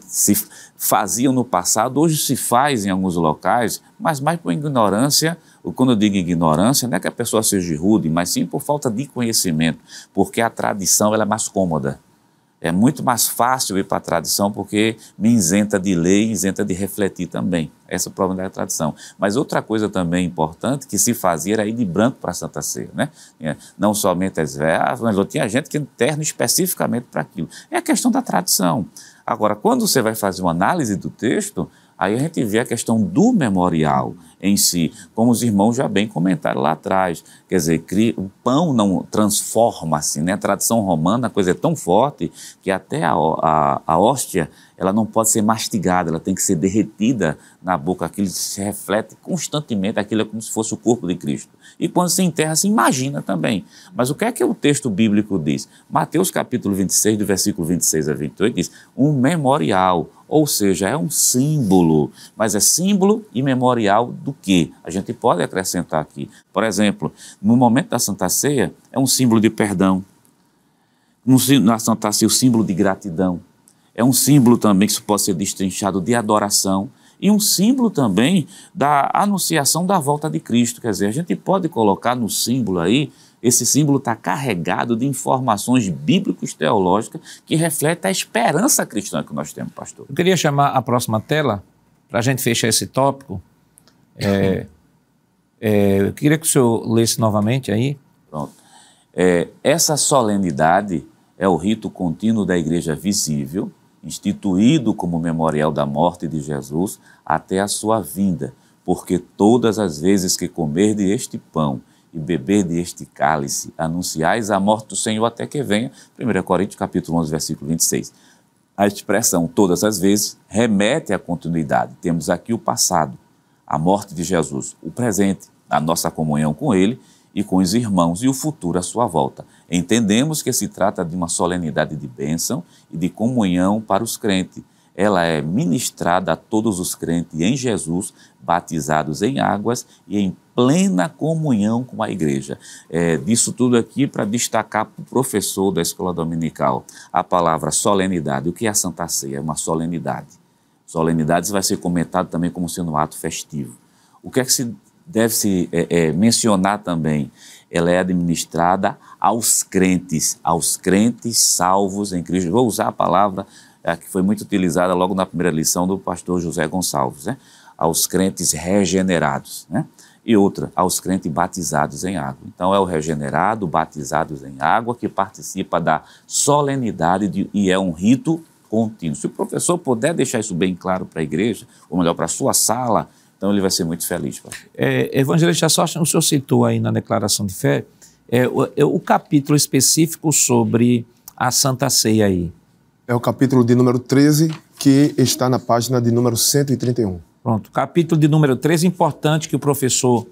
Speaker 4: se faziam no passado, hoje se faz em alguns locais, mas mais por ignorância. Quando eu digo ignorância, não é que a pessoa seja rude, mas sim por falta de conhecimento, porque a tradição ela é mais cômoda. É muito mais fácil ir para a tradição porque me isenta de ler e isenta de refletir também. Esse é o problema da tradição. Mas outra coisa também importante que se fazia era ir de branco para a Santa Ceia, né? Não somente as velas, mas tinha gente que terno especificamente para aquilo. É a questão da tradição. Agora, quando você vai fazer uma análise do texto, aí a gente vê a questão do memorial em si, como os irmãos já bem comentaram lá atrás. Quer dizer, o pão não transforma-se, né? A tradição romana, a coisa é tão forte que até a hóstia, ela não pode ser mastigada, ela tem que ser derretida na boca. Aquilo se reflete constantemente, aquilo é como se fosse o corpo de Cristo. E quando se enterra, se imagina também. Mas o que é que o texto bíblico diz? Mateus capítulo 26, do versículo 26 a 28, diz: um memorial, ou seja, é um símbolo. Mas é símbolo e memorial do quê? A gente pode acrescentar aqui. Por exemplo, no momento da Santa Ceia, é um símbolo de perdão. Na Santa Ceia, o símbolo de gratidão. É um símbolo também que isso pode ser destrinchado de adoração e um símbolo também da anunciação da volta de Cristo. Quer dizer, a gente pode colocar no símbolo aí, esse símbolo está carregado de informações bíblicos teológicas que refletem a esperança cristã que nós temos, pastor.
Speaker 1: Eu queria chamar a próxima tela para a gente fechar esse tópico. Eu queria que o senhor lesse novamente aí.
Speaker 4: Pronto. Essa solenidade é o rito contínuo da igreja visível, instituído como memorial da morte de Jesus até a sua vinda, porque todas as vezes que comerdes este pão e beberdes este cálice, anunciais a morte do Senhor até que venha. 1 Coríntios capítulo 11, versículo 26. A expressão todas as vezes remete à continuidade. Temos aqui o passado, a morte de Jesus, o presente, a nossa comunhão com Ele e com os irmãos, e o futuro, a sua volta. Entendemos que se trata de uma solenidade de bênção e de comunhão para os crentes. Ela é ministrada a todos os crentes em Jesus, batizados em águas e em plena comunhão com a igreja. Disso tudo aqui para destacar para o professor da escola dominical a palavra solenidade. O que é a Santa Ceia? É uma solenidade. Solenidade vai ser comentado também como sendo um ato festivo. O que é que se deve-se mencionar também, ela é administrada aos crentes salvos em Cristo. Vou usar a palavra que foi muito utilizada logo na primeira lição do pastor José Gonçalves, né? Aos crentes regenerados, né? E outra, aos crentes batizados em água. Então é o regenerado, batizados em água, que participa da solenidade e é um rito contínuo. Se o professor puder deixar isso bem claro para a igreja, ou melhor, para a sua sala, então ele vai ser muito feliz.
Speaker 1: Evangelista Sócio, o senhor citou aí na declaração de fé o capítulo específico sobre a Santa Ceia aí.
Speaker 3: É o capítulo de número 13, que está na página de número 131.
Speaker 1: Pronto, capítulo de número 13, importante que o professor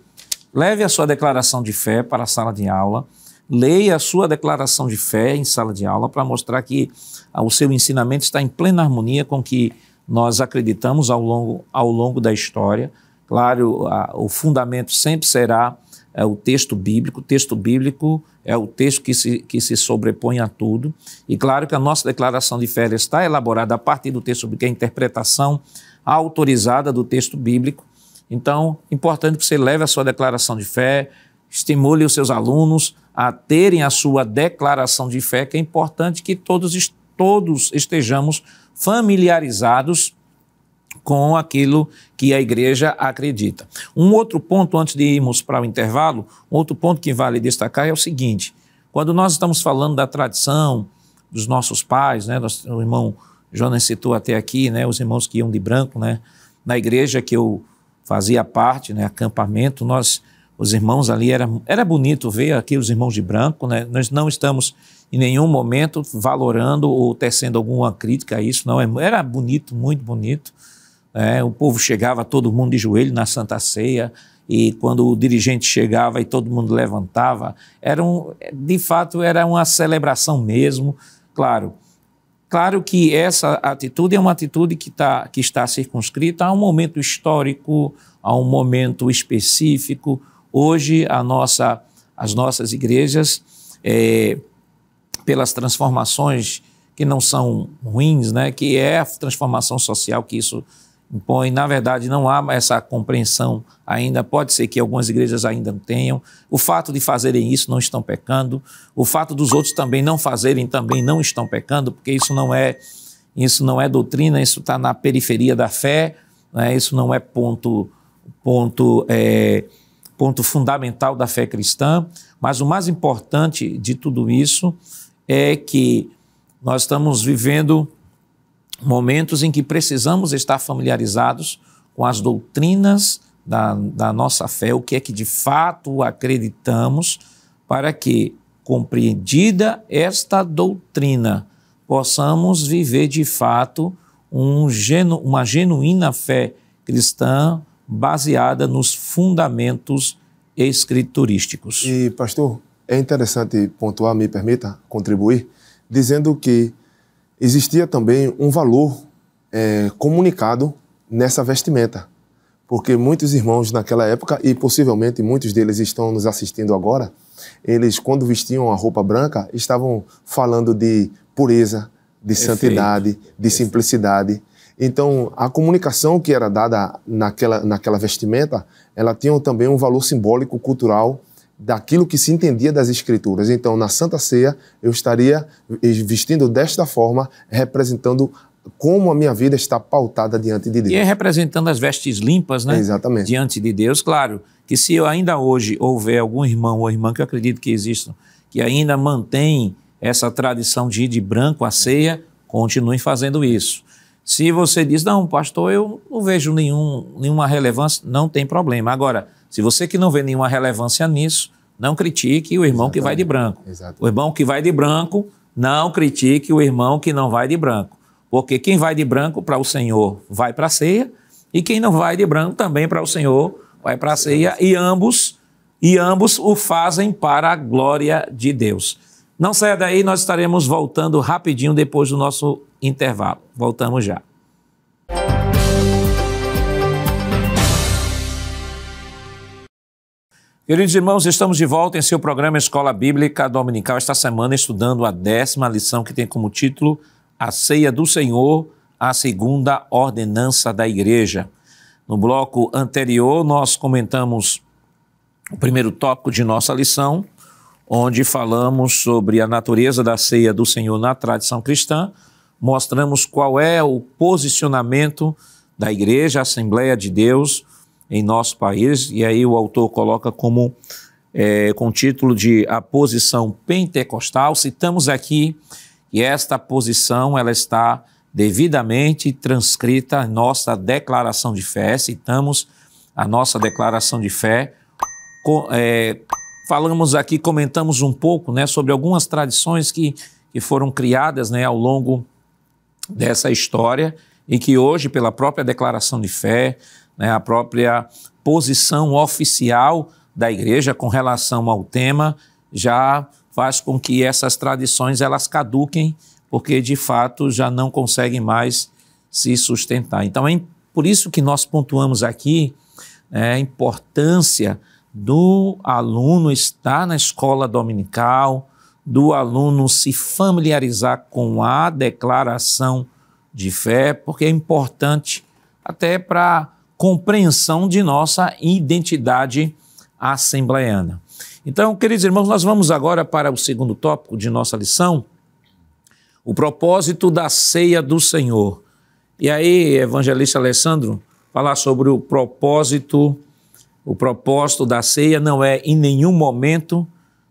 Speaker 1: leve a sua declaração de fé para a sala de aula, leia a sua declaração de fé em sala de aula para mostrar que o seu ensinamento está em plena harmonia com o que nós acreditamos ao longo da história. Claro, o fundamento sempre será o texto bíblico. O texto bíblico é o texto que se sobrepõe a tudo. E claro que a nossa declaração de fé está elaborada a partir do texto bíblico, é a interpretação autorizada do texto bíblico. Então, importante que você leve a sua declaração de fé, estimule os seus alunos a terem a sua declaração de fé, que é importante que todos estejamos familiarizados com aquilo que a igreja acredita. Um outro ponto, antes de irmos para o intervalo, outro ponto que vale destacar é o seguinte: quando nós estamos falando da tradição dos nossos pais, né, o irmão Jonas citou até aqui, né, os irmãos que iam de branco, né, na igreja que eu fazia parte, né, acampamento, os irmãos ali, era bonito ver aqui os irmãos de branco, né, nós não estamos em nenhum momento valorando ou tecendo alguma crítica a isso, não, era bonito, muito bonito, o povo chegava, todo mundo de joelho na Santa Ceia, e quando o dirigente chegava e todo mundo levantava, de fato era uma celebração mesmo. Claro que essa atitude é uma atitude que está circunscrita a um momento histórico, a um momento específico. Hoje as nossas igrejas, pelas transformações que não são ruins, né, que é a transformação social que isso impõe, na verdade não há essa compreensão ainda, pode ser que algumas igrejas ainda não tenham. O fato de fazerem isso não estão pecando, o fato dos outros também não fazerem também não estão pecando, porque isso não é doutrina, isso está na periferia da fé, né? Isso não é ponto fundamental da fé cristã, mas o mais importante de tudo isso é que nós estamos vivendo momentos em que precisamos estar familiarizados com as doutrinas da nossa fé, o que é que de fato acreditamos, para que, compreendida esta doutrina, possamos viver de fato uma genuína fé cristã baseada nos fundamentos escriturísticos.
Speaker 3: E, pastor, é interessante pontuar, me permita contribuir, dizendo que existia também um valor comunicado nessa vestimenta, porque muitos irmãos naquela época, e possivelmente muitos deles estão nos assistindo agora, eles, quando vestiam a roupa branca, estavam falando de pureza, de santidade, de simplicidade. Então, a comunicação que era dada naquela vestimenta, ela tinha também um valor simbólico, cultural, daquilo que se entendia das Escrituras. Então, na Santa Ceia, eu estaria vestindo desta forma, representando como a minha vida está pautada diante de Deus.
Speaker 1: E é representando as vestes limpas, né?
Speaker 3: Exatamente.
Speaker 1: Diante de Deus. Claro que se ainda hoje houver algum irmão ou irmã, que eu acredito que existam, que ainda mantém essa tradição de ir de branco à ceia, continue fazendo isso. Se você diz, não, pastor, eu não vejo nenhuma relevância, não tem problema. Agora, se você que não vê nenhuma relevância nisso, não critique o irmão que vai de branco.
Speaker 3: Exatamente.
Speaker 1: O irmão que vai de branco, não critique o irmão que não vai de branco. Porque quem vai de branco para o Senhor vai para a ceia, e quem não vai de branco também para o Senhor vai para a ceia, e ambos o fazem para a glória de Deus. Não saia daí, nós estaremos voltando rapidinho depois do nosso intervalo. Voltamos já. Queridos irmãos, estamos de volta em seu programa Escola Bíblica Dominical, esta semana estudando a 10ª lição, que tem como título A Ceia do Senhor, a segunda ordenança da Igreja. No bloco anterior, nós comentamos o primeiro tópico de nossa lição, onde falamos sobre a natureza da ceia do Senhor na tradição cristã, mostramos qual é o posicionamento da Igreja, Assembleia de Deus em nosso país, e aí o autor coloca como, com o título de A Posição Pentecostal. Citamos aqui que esta posição ela está devidamente transcrita em nossa declaração de fé. Citamos a nossa declaração de fé, falamos aqui, comentamos um pouco, né, sobre algumas tradições que foram criadas, né, ao longo dessa história e que hoje, pela própria declaração de fé, né, a própria posição oficial da Igreja com relação ao tema, já faz com que essas tradições elas caduquem, porque de fato já não conseguem mais se sustentar. Então é por isso que nós pontuamos aqui a importância do aluno estar na escola dominical, do aluno se familiarizar com a declaração de fé, porque é importante até para a compreensão de nossa identidade assembleiana. Então, queridos irmãos, nós vamos agora para o segundo tópico de nossa lição, o propósito da ceia do Senhor. E aí, evangelista Alessandro, falar sobre o propósito da ceia não é em nenhum momento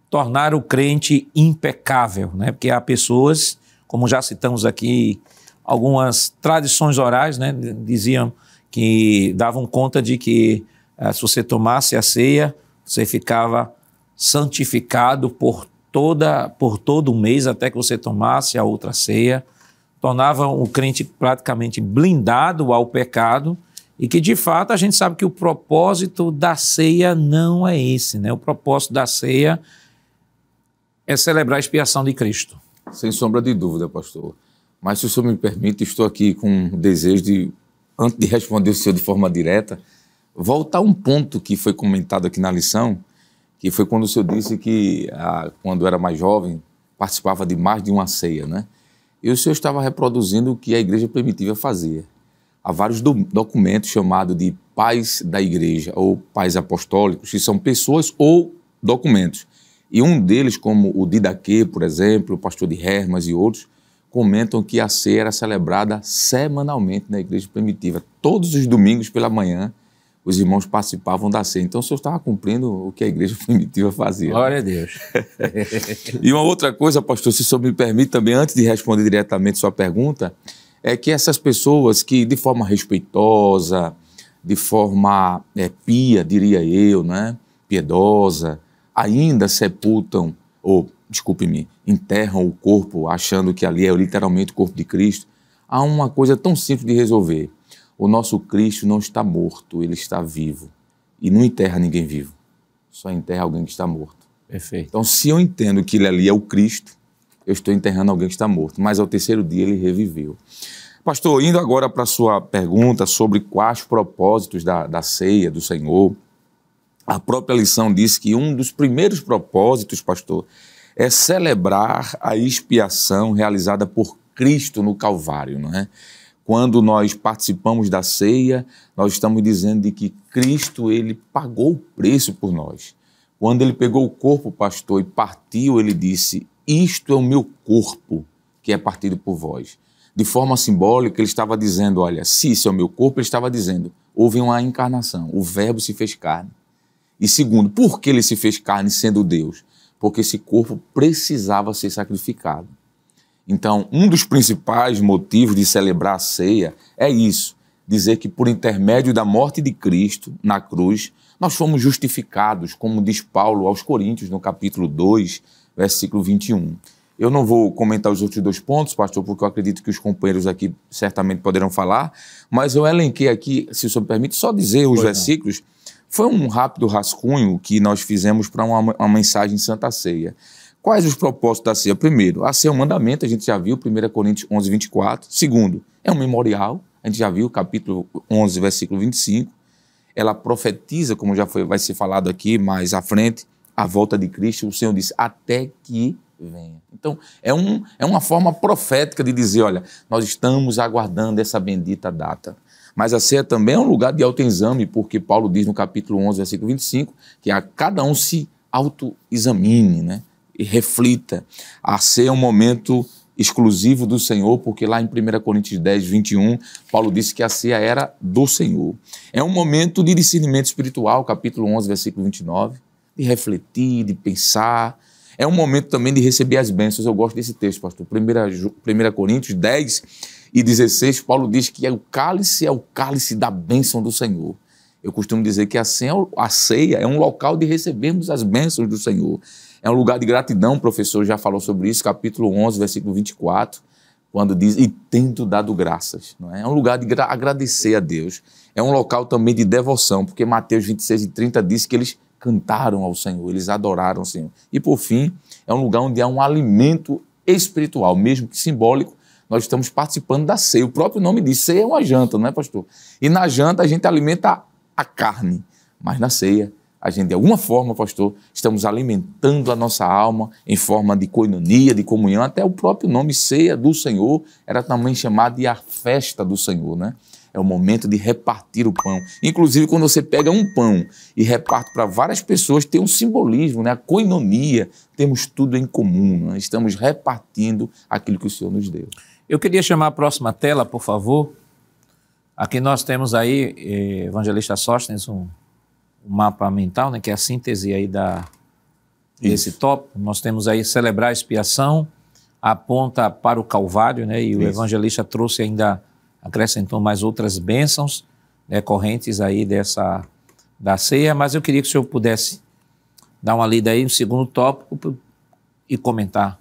Speaker 1: tornar o crente impecável, né? Porque há pessoas, como já citamos aqui, algumas tradições orais, né, diziam que davam conta de que se você tomasse a ceia, você ficava santificado por todo o mês até que você tomasse a outra ceia, tornava o crente praticamente blindado ao pecado, e que de fato a gente sabe que o propósito da ceia não é esse, né? O propósito da ceia é celebrar a expiação de Cristo.
Speaker 2: Sem sombra de dúvida, pastor. Mas se o senhor me permite, estou aqui com o desejo de, antes de responder o senhor de forma direta, voltar a um ponto que foi comentado aqui na lição, que foi quando o senhor disse que, quando era mais jovem, participava de mais de uma ceia, né? E o senhor estava reproduzindo o que a igreja primitiva fazia. Há vários documentos chamados de pais da igreja, ou pais apostólicos, que são pessoas ou documentos. E um deles, como o Didaquê, por exemplo, o pastor de Hermas e outros, comentam que a ceia era celebrada semanalmente na igreja primitiva. Todos os domingos pela manhã, os irmãos participavam da ceia. Então, o senhor estava cumprindo o que a igreja primitiva fazia.
Speaker 1: Glória a Deus.
Speaker 2: E uma outra coisa, pastor, se o senhor me permite também, antes de responder diretamente sua pergunta, é que essas pessoas que, de forma respeitosa, de forma pia, diria eu, né, piedosa, ainda sepultam, ou, desculpe-me, enterram o corpo achando que ali é literalmente o corpo de Cristo, há uma coisa tão simples de resolver. O nosso Cristo não está morto, ele está vivo. E não enterra ninguém vivo, só enterra alguém que está morto.
Speaker 1: Perfeito.
Speaker 2: Então, se eu entendo que ele ali é o Cristo, eu estou enterrando alguém que está morto, mas ao terceiro dia ele reviveu. Pastor, indo agora para a sua pergunta sobre quais propósitos da ceia do Senhor, a própria lição diz que um dos primeiros propósitos, pastor, é celebrar a expiação realizada por Cristo no Calvário, não é? Quando nós participamos da ceia, nós estamos dizendo de que Cristo, ele pagou o preço por nós. Quando ele pegou o corpo, pastor, e partiu, ele disse, isto é o meu corpo que é partido por vós. De forma simbólica, ele estava dizendo, olha, se isso é o meu corpo, ele estava dizendo, houve uma encarnação, o verbo se fez carne. E segundo, por que ele se fez carne sendo Deus? Porque esse corpo precisava ser sacrificado. Então, um dos principais motivos de celebrar a ceia é isso, dizer que por intermédio da morte de Cristo na cruz, nós fomos justificados, como diz Paulo aos Coríntios, no capítulo 2, versículo 21. Eu não vou comentar os outros dois pontos, pastor, porque eu acredito que os companheiros aqui certamente poderão falar, mas eu elenquei aqui, se o senhor me permite, só dizer os versículos. Foi um rápido rascunho que nós fizemos para uma mensagem Santa Ceia. Quais os propósitos da ceia? Primeiro, a ceia é um mandamento, a gente já viu, 1 Coríntios 11, 24. Segundo, é um memorial, a gente já viu, capítulo 11, versículo 25. Ela profetiza, como já vai ser falado aqui mais à frente, a volta de Cristo. O Senhor disse, até que venha. Então, é uma forma profética de dizer, olha, nós estamos aguardando essa bendita data. Mas a ceia também é um lugar de autoexame, porque Paulo diz no capítulo 11, versículo 25, que a cada um se autoexamine, né? E reflita. A ceia é um momento exclusivo do Senhor, porque lá em 1 Coríntios 10, 21, Paulo disse que a ceia era do Senhor. É um momento de discernimento espiritual, capítulo 11, versículo 29, de refletir, de pensar. É um momento também de receber as bênçãos. Eu gosto desse texto, pastor. 1 Coríntios 10 e 16, Paulo diz que o cálice é o cálice da bênção do Senhor. Eu costumo dizer que a ceia é um local de recebermos as bênçãos do Senhor. É um lugar de gratidão, o professor já falou sobre isso, capítulo 11, versículo 24, quando diz, e tendo dado graças. Não é? É um lugar de agradecer a Deus. É um local também de devoção, porque Mateus 26 e 30 diz que eles cantaram ao Senhor, eles adoraram o Senhor. E, por fim, é um lugar onde há um alimento espiritual, mesmo que simbólico. Nós estamos participando da ceia. O próprio nome diz, ceia é uma janta, não é, pastor? E na janta a gente alimenta a carne, mas na ceia a gente, de alguma forma, pastor, estamos alimentando a nossa alma em forma de koinonia, de comunhão. Até o próprio nome ceia do Senhor era também chamado de a festa do Senhor, né? É o momento de repartir o pão. Inclusive, quando você pega um pão e reparte para várias pessoas, tem um simbolismo, né? A koinonia, temos tudo em comum, né? Estamos repartindo aquilo que o Senhor nos deu.
Speaker 1: Eu queria chamar a próxima tela, por favor. Aqui nós temos aí, Evangelista Sóstenes, um mapa mental, né, que é a síntese aí desse tópico. Nós temos aí celebrar a expiação, aponta para o Calvário, né, e o evangelista trouxe ainda, acrescentou mais outras bênçãos decorrentes aí da ceia, mas eu queria que o senhor pudesse dar uma lida aí no segundo tópico e comentar.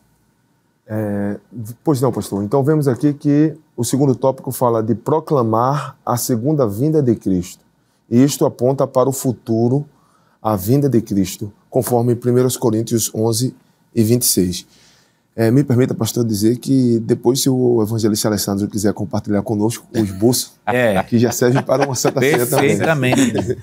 Speaker 3: Pois não, pastor. Então vemos aqui que o segundo tópico fala de proclamar a segunda vinda de Cristo. E isto aponta para o futuro, a vinda de Cristo, conforme 1 Coríntios 11 e 26. Me permita, pastor, dizer que depois, se o evangelista Alessandro quiser compartilhar conosco o esboço, que já serve para uma santa ceia também.
Speaker 1: Perfeitamente.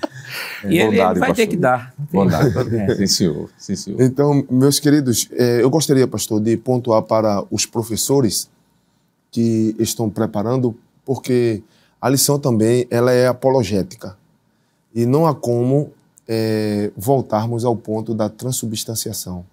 Speaker 1: E ele vai ter que dar.
Speaker 2: Bondade. Sim, senhor. Sim, senhor.
Speaker 3: Então, meus queridos, eu gostaria, pastor, de pontuar para os professores que estão preparando, porque a lição também ela é apologética. E não há como voltarmos ao ponto da transubstanciação.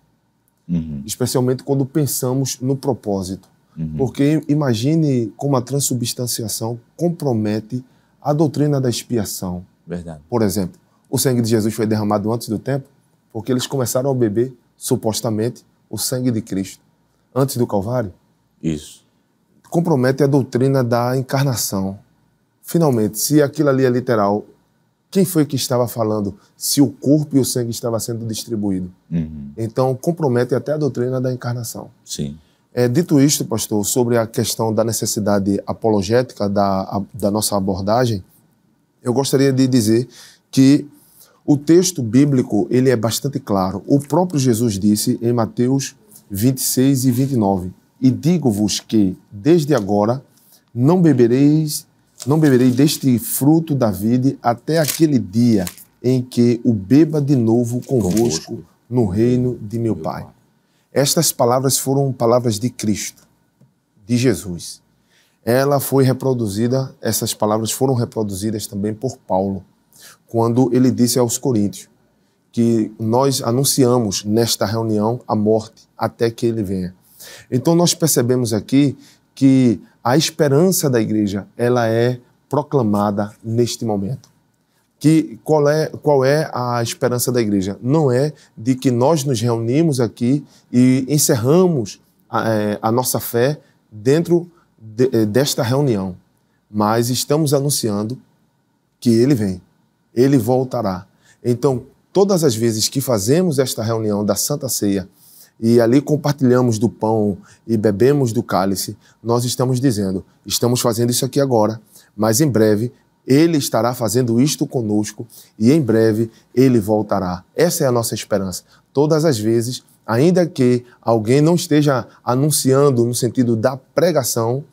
Speaker 3: Especialmente quando pensamos no propósito. Porque imagine como a transubstanciação compromete a doutrina da expiação.
Speaker 2: Verdade.
Speaker 3: Por exemplo, o sangue de Jesus foi derramado antes do tempo, porque eles começaram a beber, supostamente, o sangue de Cristo antes do Calvário.
Speaker 2: Isso.
Speaker 3: Compromete a doutrina da encarnação. Finalmente, se aquilo ali é literal, quem foi que estava falando se o corpo e o sangue estavam sendo distribuídos? Então, compromete até a doutrina da encarnação.
Speaker 2: Sim.
Speaker 3: Dito isto, pastor, sobre a questão da necessidade apologética da nossa abordagem, eu gostaria de dizer que o texto bíblico ele é bastante claro. O próprio Jesus disse em Mateus 26 e 29, e digo-vos que, desde agora, não beberei deste fruto da vide até aquele dia em que o beba de novo convosco no reino de meu Pai. Estas palavras foram palavras de Cristo, de Jesus. Essas palavras foram reproduzidas também por Paulo, quando ele disse aos Coríntios que nós anunciamos nesta reunião a morte até que ele venha. Então nós percebemos aqui que a esperança da igreja ela é proclamada neste momento. Qual é a esperança da igreja? Não é de que nós nos reunimos aqui e encerramos a nossa fé dentro desta reunião, mas estamos anunciando que ele vem, ele voltará. Então, todas as vezes que fazemos esta reunião da Santa Ceia e ali compartilhamos do pão e bebemos do cálice, nós estamos dizendo, estamos fazendo isso aqui agora, mas em breve ele estará fazendo isto conosco e em breve ele voltará. Essa é a nossa esperança. Todas as vezes, ainda que alguém não esteja anunciando no sentido da pregação,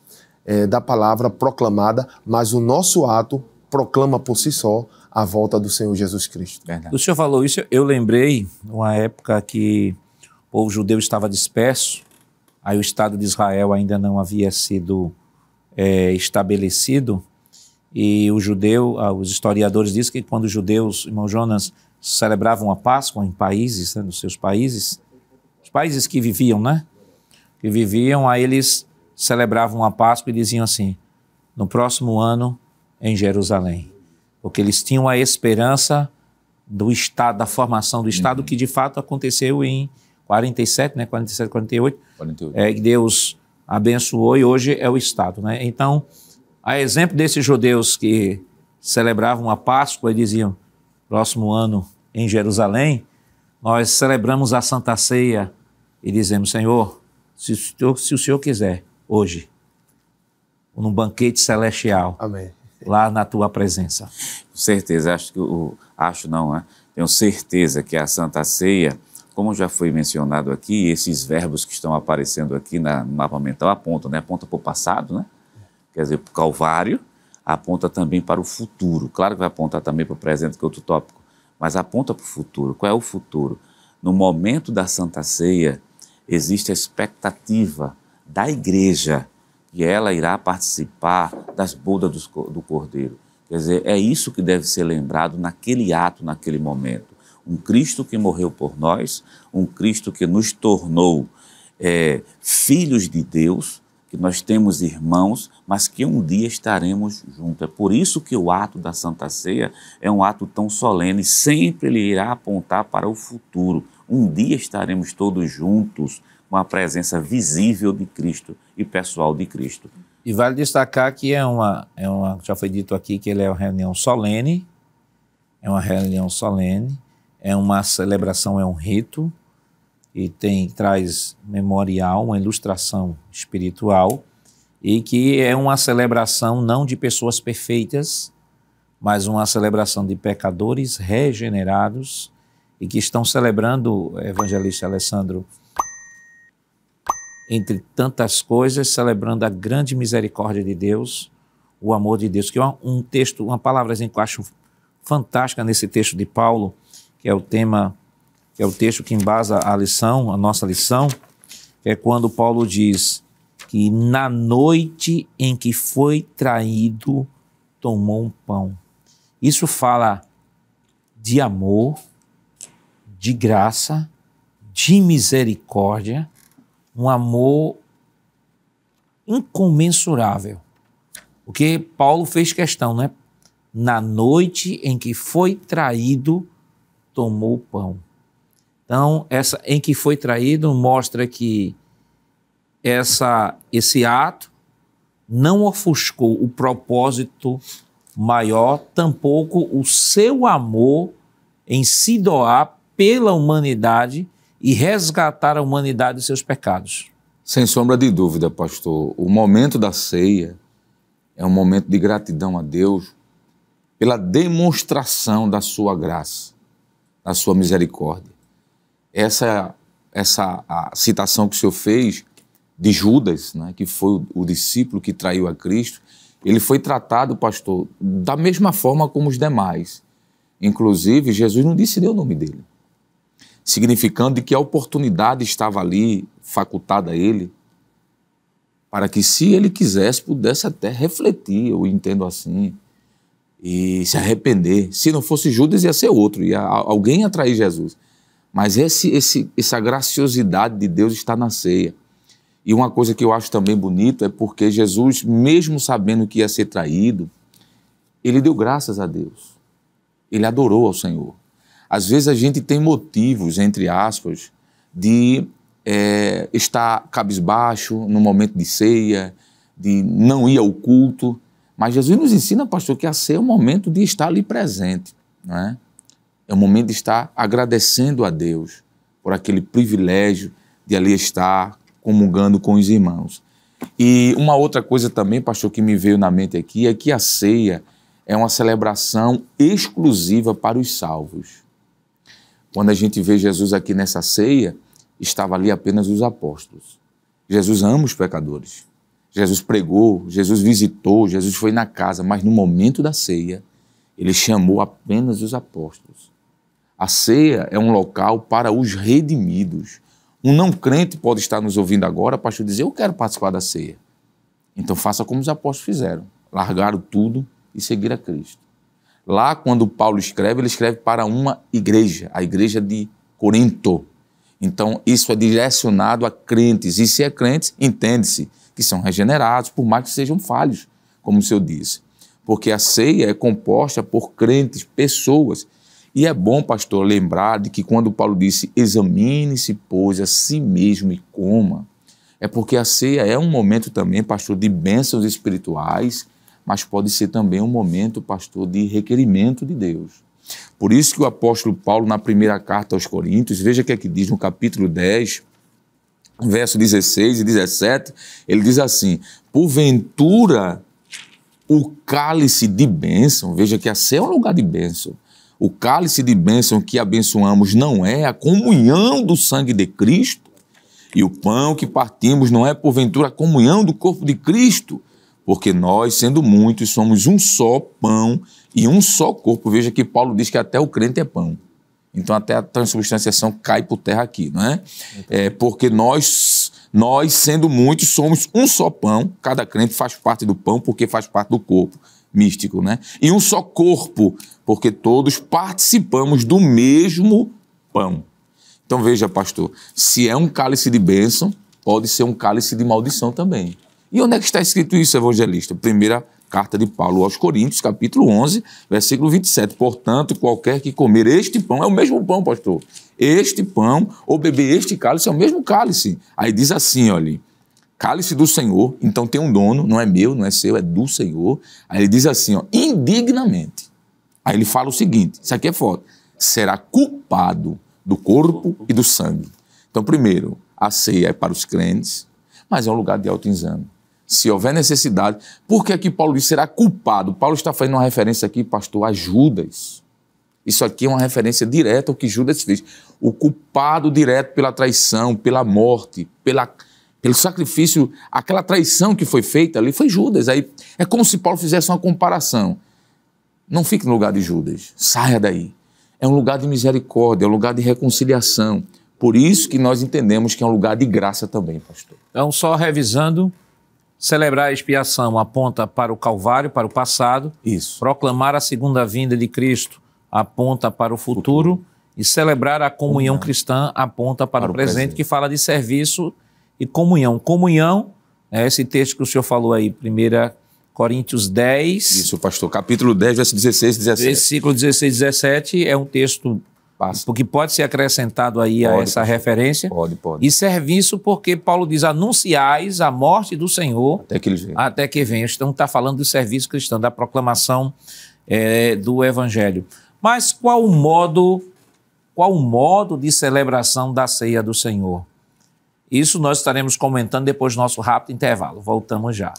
Speaker 3: da palavra proclamada, mas o nosso ato proclama por si só a volta do Senhor Jesus Cristo.
Speaker 2: Verdade.
Speaker 1: O senhor falou isso, eu lembrei uma época que o povo judeu estava disperso, aí o Estado de Israel ainda não havia sido estabelecido, E o judeu, os historiadores dizem que quando os judeus, irmão Jonas, celebravam a Páscoa em países, né, nos seus países, os países que viviam, né? Que viviam, aí eles celebravam a Páscoa e diziam assim, no próximo ano em Jerusalém. Porque eles tinham a esperança do Estado, da formação do Estado, que de fato aconteceu em 47, né? 47, 48. Que Deus abençoou e hoje é o Estado, né? Então, a exemplo desses judeus que celebravam a Páscoa e diziam, próximo ano em Jerusalém, nós celebramos a Santa Ceia e dizemos, Senhor, se o Senhor quiser, hoje, num banquete celestial,
Speaker 3: Amém.
Speaker 1: Lá na tua presença.
Speaker 4: Com certeza, tenho certeza que a Santa Ceia, como já foi mencionado aqui, esses verbos que estão aparecendo aqui no mapa mental apontam, né? Aponta para o passado, né? Quer dizer, para o Calvário, aponta também para o futuro. Claro que vai apontar também para o presente, que é outro tópico, mas aponta para o futuro. Qual é o futuro? No momento da Santa Ceia, existe a expectativa da igreja que ela irá participar das bodas do Cordeiro. Quer dizer, é isso que deve ser lembrado naquele ato, naquele momento. Um Cristo que morreu por nós, um Cristo que nos tornou filhos de Deus, que nós temos irmãos, mas que um dia estaremos juntos. É por isso que o ato da Santa Ceia é um ato tão solene, sempre ele irá apontar para o futuro. Um dia estaremos todos juntos, com a presença visível de Cristo e pessoal de Cristo.
Speaker 1: E vale destacar que já foi dito aqui que ele é uma reunião solene, é uma celebração, é um rito, e traz memorial, uma ilustração espiritual, e que é uma celebração não de pessoas perfeitas, mas uma celebração de pecadores regenerados e que estão celebrando, evangelista Alessandro, entre tantas coisas, celebrando a grande misericórdia de Deus, o amor de Deus, que é um texto, uma palavrazinha que eu acho fantástica nesse texto de Paulo, que é o texto que embasa a nossa lição, que é quando Paulo diz que na noite em que foi traído, tomou um pão. Isso fala de amor, de graça, de misericórdia, um amor incomensurável. Porque Paulo fez questão, né? Na noite em que foi traído, tomou o pão. Então, essa em que foi traído mostra que esse ato não ofuscou o propósito maior, tampouco o seu amor em se doar pela humanidade e resgatar a humanidade dos seus pecados.
Speaker 2: Sem sombra de dúvida, pastor, o momento da ceia é um momento de gratidão a Deus pela demonstração da sua graça, da sua misericórdia. A citação que o senhor fez de Judas, né, que foi o discípulo que traiu a Cristo, ele foi tratado, pastor, da mesma forma como os demais. Inclusive, Jesus não disse nem o nome dele, significando que a oportunidade estava ali, facultada a ele, para que, se ele quisesse, pudesse até refletir, eu entendo assim, e se arrepender. Se não fosse Judas, ia ser outro, alguém ia trair Jesus. Mas essa graciosidade de Deus está na ceia. E uma coisa que eu acho também bonito é porque Jesus, mesmo sabendo que ia ser traído, ele deu graças a Deus. Ele adorou ao Senhor. Às vezes a gente tem motivos, entre aspas, de estar cabisbaixo no momento de ceia, de não ir ao culto. Mas Jesus nos ensina, pastor, que a ceia é um momento de estar ali presente, não é? É um momento de estar agradecendo a Deus por aquele privilégio de ali estar comungando com os irmãos. E uma outra coisa também, pastor, que me veio na mente aqui, é que a ceia é uma celebração exclusiva para os salvos. Quando a gente vê Jesus aqui nessa ceia, estava ali apenas os apóstolos. Jesus ama os pecadores. Jesus pregou, Jesus visitou, Jesus foi na casa, mas no momento da ceia, ele chamou apenas os apóstolos. A ceia é um local para os redimidos. Um não crente pode estar nos ouvindo agora, pastor, dizer, eu quero participar da ceia. Então faça como os apóstolos fizeram. Largaram tudo e seguir a Cristo. Lá, quando Paulo escreve, ele escreve para uma igreja, a igreja de Corinto. Então, isso é direcionado a crentes. E se é crentes, entende-se que são regenerados, por mais que sejam falhos, como o Senhor disse. Porque a ceia é composta por crentes, pessoas. E é bom, pastor, lembrar de que quando Paulo disse, examine-se, pois, a si mesmo e coma, é porque a ceia é um momento também, pastor, de bênçãos espirituais, mas pode ser também um momento, pastor, de requerimento de Deus. Por isso que o apóstolo Paulo, na primeira carta aos Coríntios, veja o que é que diz no capítulo 10, verso 16 e 17, ele diz assim, porventura o cálice de bênção, veja que a ceia é um lugar de bênção, o cálice de bênção que abençoamos não é a comunhão do sangue de Cristo, e o pão que partimos não é porventura a comunhão do corpo de Cristo, porque nós, sendo muitos, somos um só pão e um só corpo. Veja que Paulo diz que até o crente é pão. Então até a transubstanciação cai por terra aqui, não é? Porque nós, sendo muitos, somos um só pão. Cada crente faz parte do pão porque faz parte do corpo místico, né? E um só corpo, porque todos participamos do mesmo pão. Então veja, pastor, se é um cálice de bênção, pode ser um cálice de maldição também. E onde é que está escrito isso, evangelista? Primeira carta de Paulo aos Coríntios, capítulo 11, versículo 27. Portanto, qualquer que comer este pão, é o mesmo pão, pastor. Este pão, ou beber este cálice, é o mesmo cálice. Aí diz assim, olha, cálice do Senhor, então tem um dono, não é meu, não é seu, é do Senhor. Aí ele diz assim, ó, indignamente. Aí ele fala o seguinte, isso aqui é foda, será culpado do corpo e do sangue. Então, primeiro, a ceia é para os crentes, mas é um lugar de autoexame. Se houver necessidade, por que aqui Paulo diz será culpado? Paulo está fazendo uma referência aqui, pastor, a Judas. Isso aqui é uma referência direta ao que Judas fez. O culpado direto pela traição, pela morte, pelo sacrifício, aquela traição que foi feita ali foi Judas. Aí é como se Paulo fizesse uma comparação. Não fique no lugar de Judas, saia daí. É um lugar de misericórdia, é um lugar de reconciliação. Por isso que nós entendemos que é um lugar de graça também, pastor.
Speaker 1: Então, só revisando, celebrar a expiação aponta para o Calvário, para o passado.
Speaker 2: Isso.
Speaker 1: Proclamar a segunda vinda de Cristo aponta para o futuro. E celebrar a comunhão cristã aponta para o presente, que fala de serviço e comunhão. Comunhão, é esse texto que o senhor falou aí, 1 Coríntios 10.
Speaker 2: Isso, pastor. Capítulo 10, verso 16 e 17.
Speaker 1: Versículo 16 e 17 é um texto que pode ser acrescentado aí a essa referência.
Speaker 2: Pode.
Speaker 1: E serviço porque Paulo diz, anunciais a morte do Senhor até que venha. Então está falando do serviço cristão, da proclamação do Evangelho. Mas qual o modo de celebração da ceia do Senhor? Isso nós estaremos comentando depois do nosso rápido intervalo. Voltamos já.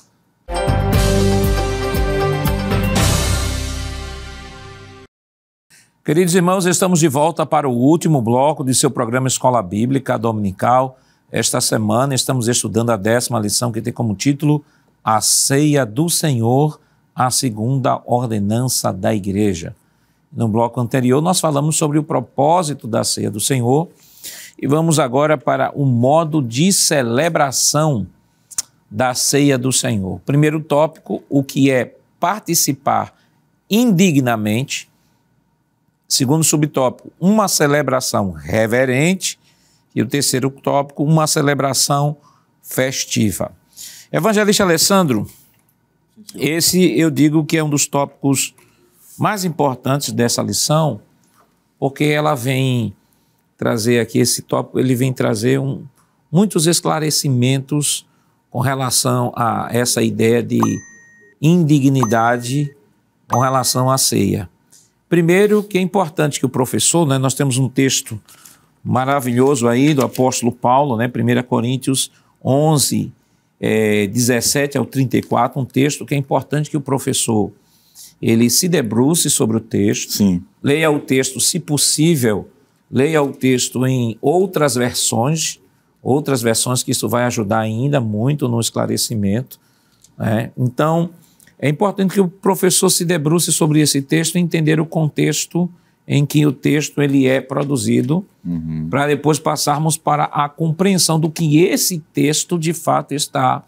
Speaker 1: Queridos irmãos, estamos de volta para o último bloco de seu programa Escola Bíblica Dominical. Esta semana estamos estudando a 10ª lição, que tem como título A Ceia do Senhor, a segunda ordenança da Igreja. No bloco anterior, nós falamos sobre o propósito da Ceia do Senhor e vamos agora para o modo de celebração da Ceia do Senhor. Primeiro tópico, o que é participar indignamente. Segundo subtópico, uma celebração reverente. E o terceiro tópico, uma celebração festiva. Evangelista Alessandro, esse eu digo que é um dos tópicos mais importantes dessa lição, porque ela vem trazer aqui, esse tópico, ele vem trazer muitos esclarecimentos com relação a essa ideia de indignidade com relação à ceia. Primeiro, que é importante que o professor, nós temos um texto maravilhoso aí do apóstolo Paulo, 1 Coríntios 11, 17 ao 34, um texto que é importante que o professor ele se debruce sobre o texto,
Speaker 2: Sim.
Speaker 1: Leia o texto, se possível, leia o texto em outras versões que isso vai ajudar ainda muito no esclarecimento. Então, é importante que o professor se debruce sobre esse texto e entender o contexto em que o texto ele é produzido, para depois passarmos para a compreensão do que esse texto de fato está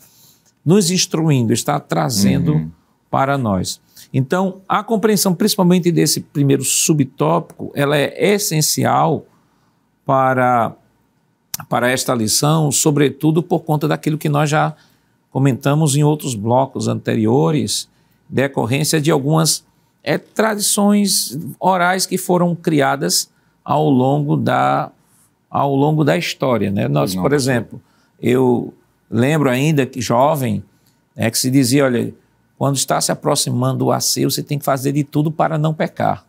Speaker 1: nos instruindo, está trazendo para nós. Então, a compreensão, principalmente desse primeiro subtópico, ela é essencial para esta lição, sobretudo por conta daquilo que nós já comentamos em outros blocos anteriores, decorrência de algumas tradições orais que foram criadas ao longo da história, né? Nós, por exemplo, eu lembro ainda que jovem, que se dizia, olha, quando está se aproximando do asseio, você tem que fazer de tudo para não pecar.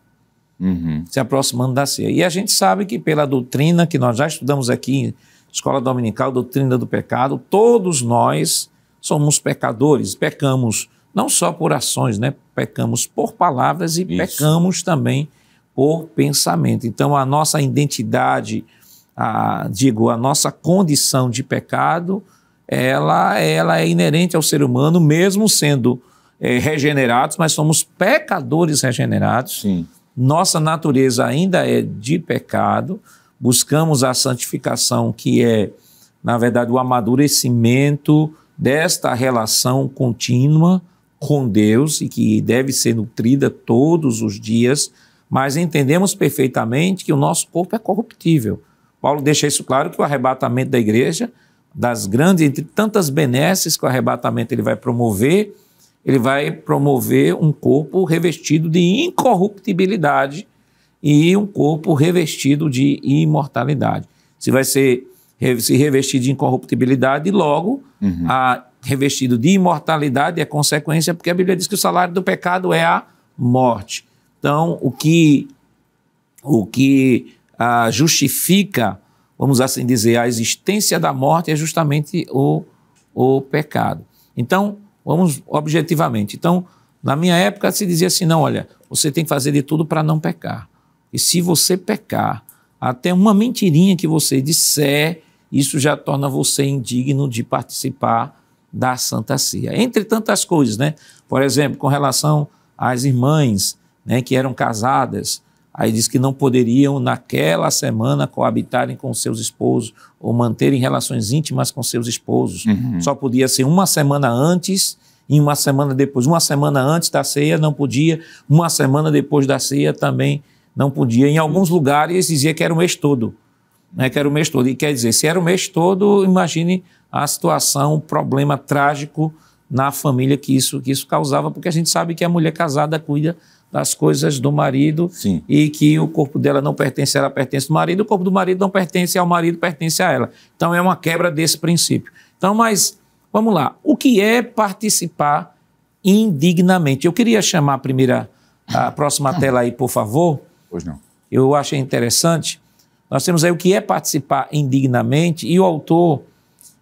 Speaker 1: Se aproximando da ceia. E a gente sabe que pela doutrina que nós já estudamos aqui, Escola Dominical, Doutrina do Pecado, todos nós somos pecadores, pecamos não só por ações, né? Pecamos por palavras e pecamos também por pensamento. Então a nossa identidade, a nossa condição de pecado, ela é inerente ao ser humano, mesmo sendo regenerados, mas somos pecadores regenerados.
Speaker 2: Sim.
Speaker 1: Nossa natureza ainda é de pecado, buscamos a santificação, que é, na verdade, o amadurecimento desta relação contínua com Deus e que deve ser nutrida todos os dias, mas entendemos perfeitamente que o nosso corpo é corruptível. Paulo deixa isso claro, que o arrebatamento da igreja, entre tantas benesses que o arrebatamento ele vai promover um corpo revestido de incorruptibilidade e um corpo revestido de imortalidade. Se vai se revestir de incorruptibilidade, logo, revestido de imortalidade é consequência, porque a Bíblia diz que o salário do pecado é a morte. Então, o que justifica, vamos assim dizer, a existência da morte é justamente o pecado. Então, vamos objetivamente. Então, na minha época se dizia assim, não, olha, você tem que fazer de tudo para não pecar. E se você pecar, até uma mentirinha que você disser, isso já torna você indigno de participar da Santa Ceia. Entre tantas coisas, né? Por exemplo, com relação às irmãs, né, que eram casadas, aí diz que não poderiam naquela semana coabitarem com seus esposos ou manterem relações íntimas com seus esposos. Só podia ser uma semana antes e uma semana depois. Uma semana antes da ceia não podia, uma semana depois da ceia também não podia. Em alguns lugares dizia que era o mês todo, né, que era o mês todo. E quer dizer, se era o mês todo, imagine a situação, o problema trágico na família que isso causava, porque a gente sabe que a mulher casada cuida das coisas do marido. Sim. E que o corpo dela não pertence a ela, pertence ao marido, o corpo do marido não pertence ao marido, pertence a ela. Então é uma quebra desse princípio. Então, mas vamos lá, o que é participar indignamente? Eu queria chamar a próxima tela aí, por favor.
Speaker 2: Pois não.
Speaker 1: Eu achei interessante. Nós temos aí o que é participar indignamente, e o autor,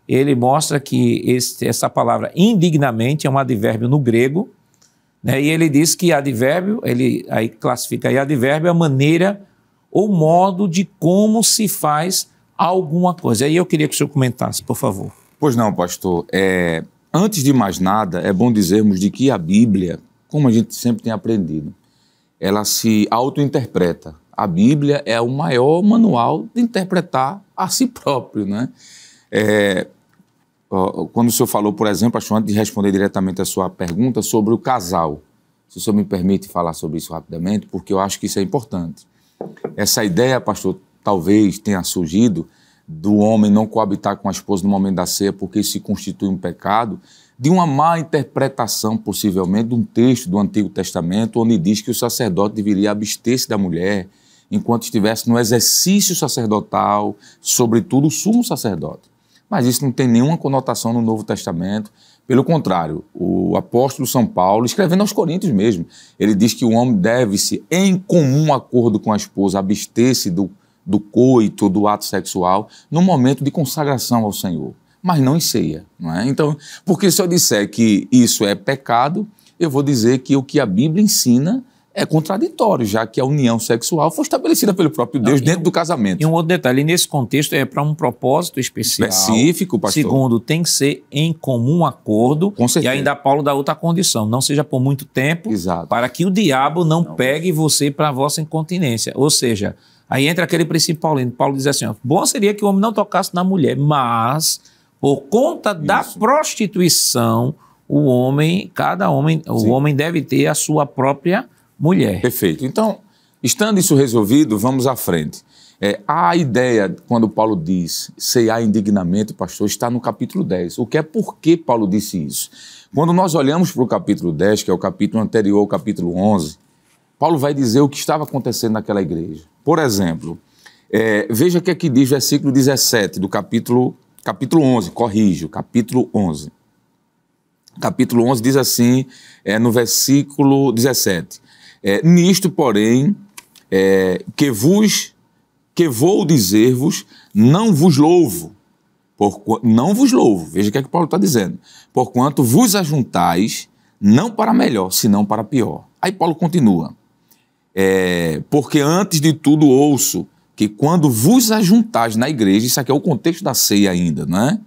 Speaker 1: ele mostra que essa palavra indignamente é um advérbio no grego, né? E ele diz que advérbio, ele aí classifica aí advérbio a maneira ou modo de como se faz alguma coisa. Aí eu queria que o senhor comentasse, por favor.
Speaker 2: Pois não, pastor. Antes de mais nada, é bom dizermos de que a Bíblia, como a gente sempre tem aprendido, ela se auto-interpreta. A Bíblia é o maior manual de interpretar a si próprio, né? Quando o senhor falou, por exemplo, pastor, antes de responder diretamente a sua pergunta sobre o casal, se o senhor me permite falar sobre isso rapidamente, porque eu acho que isso é importante. Essa ideia, pastor, talvez tenha surgido do homem não coabitar com a esposa no momento da ceia porque isso se constitui um pecado, de uma má interpretação, possivelmente, de um texto do Antigo Testamento, onde diz que o sacerdote deveria abster-se da mulher enquanto estivesse no exercício sacerdotal, sobretudo o sumo sacerdote. Mas isso não tem nenhuma conotação no Novo Testamento. Pelo contrário, o apóstolo São Paulo, escrevendo aos Coríntios mesmo, ele diz que o homem deve-se, em comum acordo com a esposa, abster-se do coito, do ato sexual, no momento de consagração ao Senhor, mas não em ceia, não é? Então, porque se eu disser que isso é pecado, eu vou dizer que o que a Bíblia ensina é contraditório, já que a união sexual foi estabelecida pelo próprio Deus dentro do casamento.
Speaker 1: E um outro detalhe, nesse contexto é para um propósito especial.
Speaker 2: Específico, pastor.
Speaker 1: Segundo, tem que ser em comum acordo.
Speaker 2: Com certeza.
Speaker 1: E ainda Paulo dá outra condição, não seja por muito tempo,
Speaker 2: exato,
Speaker 1: para que o diabo não pegue você para a vossa incontinência. Ou seja, aí entra aquele princípio paulino. Paulo diz assim, bom seria que o homem não tocasse na mulher, mas por conta da prostituição, o homem deve ter a sua própria mulher.
Speaker 2: Perfeito. Então, estando isso resolvido, vamos à frente. A ideia, quando Paulo diz ceiar indignamente, pastor, está no capítulo 10. O que é por que Paulo disse isso? Quando nós olhamos para o capítulo 10, que é o capítulo anterior ao capítulo 11, Paulo vai dizer o que estava acontecendo naquela igreja. Por exemplo, veja o que é que diz o versículo 17 do capítulo 11, corrijo, capítulo 11. Capítulo 11 diz assim, no versículo 17, nisto, porém, que vou dizer-vos, não vos louvo, veja o que é que Paulo está dizendo, porquanto vos ajuntais, não para melhor, senão para pior. Aí Paulo continua, porque antes de tudo ouço, que quando vos ajuntais na igreja, isso aqui é o contexto da ceia ainda, né?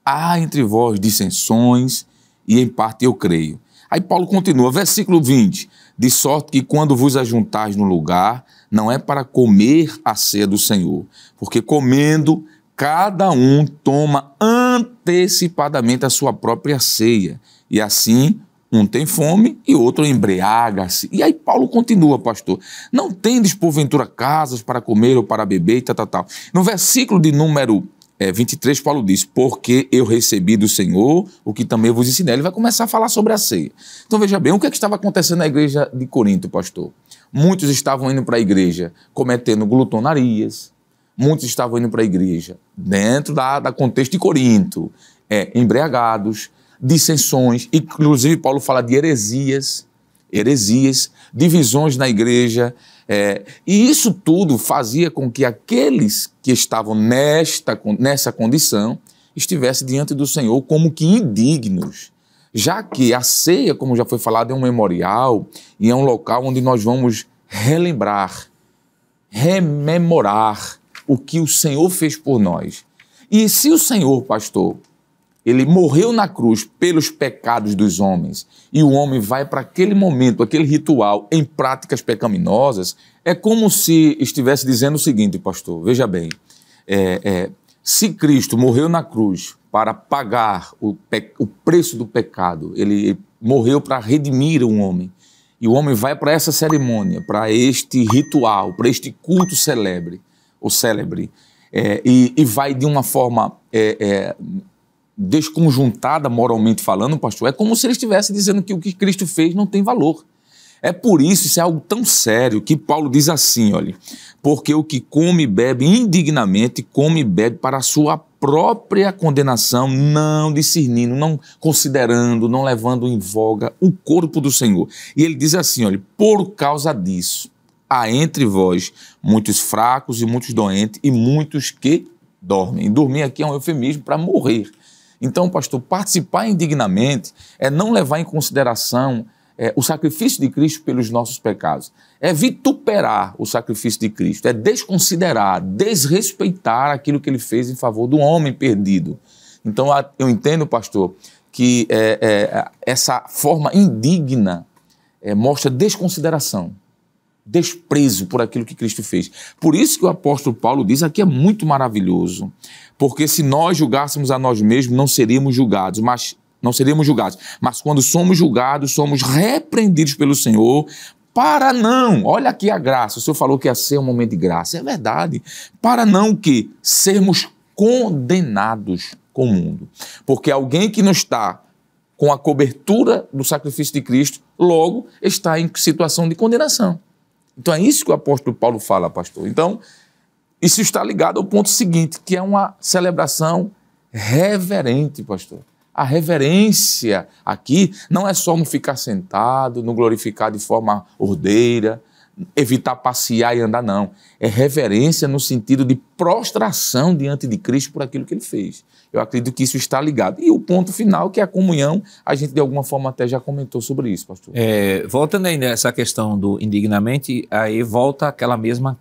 Speaker 2: Há entre vós dissensões, e em parte eu creio. Aí Paulo continua, versículo 20, de sorte que quando vos ajuntais no lugar, não é para comer a ceia do Senhor, porque comendo, cada um toma antecipadamente a sua própria ceia, e assim um tem fome e outro embriaga-se. E aí Paulo continua, pastor, não tendes porventura casas para comer ou para beber e tal. No versículo de número 23, Paulo diz, porque eu recebi do Senhor o que também vos ensinei. Ele vai começar a falar sobre a ceia. Então veja bem, o que estava acontecendo na igreja de Corinto, pastor? Muitos estavam indo para a igreja cometendo glutonarias, muitos estavam indo para a igreja dentro da contexto de Corinto, embriagados, dissensões, inclusive Paulo fala de heresias, divisões na igreja, e isso tudo fazia com que aqueles que estavam nessa condição estivessem diante do Senhor como que indignos, já que a ceia, como já foi falado, é um memorial e é um local onde nós vamos rememorar o que o Senhor fez por nós. E se o Senhor, pastor, ele morreu na cruz pelos pecados dos homens e o homem vai para aquele momento, aquele ritual em práticas pecaminosas, é como se estivesse dizendo o seguinte, pastor, veja bem, se Cristo morreu na cruz para pagar o preço do pecado, ele morreu para redimir o homem, e o homem vai para essa cerimônia, para este ritual, para este culto célebre, e vai de uma forma desconjuntada moralmente falando, pastor, é como se ele estivesse dizendo que o que Cristo fez não tem valor. É por isso é algo tão sério, que Paulo diz assim, olha, porque o que come e bebe indignamente, come e bebe para a sua própria condenação, não discernindo, não considerando, não levando em voga o corpo do Senhor. E ele diz assim, olha, por causa disso, há entre vós muitos fracos e muitos doentes e muitos que dormem. E dormir aqui é um eufemismo para morrer. Então, pastor, participar indignamente é não levar em consideração o sacrifício de Cristo pelos nossos pecados. É vituperar o sacrifício de Cristo, é desconsiderar, desrespeitar aquilo que ele fez em favor do homem perdido. Então, eu entendo, pastor, que essa forma indigna mostra desconsideração, desprezo por aquilo que Cristo fez. Por isso que o apóstolo Paulo diz, aqui é muito maravilhoso, porque se nós julgássemos a nós mesmos, não seríamos julgados, mas quando somos julgados, somos repreendidos pelo Senhor, para não, olha aqui a graça, o Senhor falou que ia ser um momento de graça, é verdade, para não que sermos condenados com o mundo, porque alguém que não está com a cobertura do sacrifício de Cristo, logo está em situação de condenação. Então é isso que o apóstolo Paulo fala, pastor. Então, isso está ligado ao ponto seguinte, que é uma celebração reverente, pastor. A reverência aqui não é só não ficar sentado, não glorificar de forma ordeira, evitar passear e andar, não. É reverência no sentido de prostração diante de Cristo por aquilo que ele fez. Eu acredito que isso está ligado. E o ponto final, que é a comunhão, a gente de alguma forma até já comentou sobre isso, pastor.
Speaker 1: Voltando aí nessa questão do indignamente, aí volta aquela mesma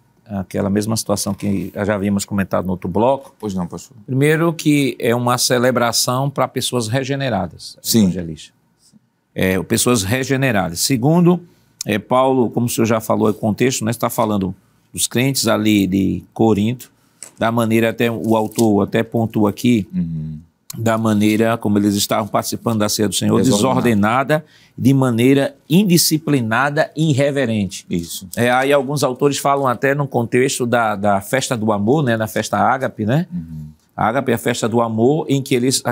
Speaker 1: situação que já havíamos comentado no outro bloco.
Speaker 2: Pois não, pastor.
Speaker 1: Primeiro, que é uma celebração para pessoas regeneradas.
Speaker 2: Sim.
Speaker 1: Evangelista. Pessoas regeneradas. Segundo, Paulo, como o senhor já falou, o contexto, né, está falando dos crentes ali de Corinto, da maneira, até o autor até pontua aqui, da maneira como eles estavam participando da ceia do Senhor,
Speaker 2: Desordenada.
Speaker 1: desordenada, de maneira indisciplinada e irreverente.
Speaker 2: Isso.
Speaker 1: Aí alguns autores falam até no contexto da festa do amor, né, da festa ágape, né? A ágape é a festa do amor, em que eles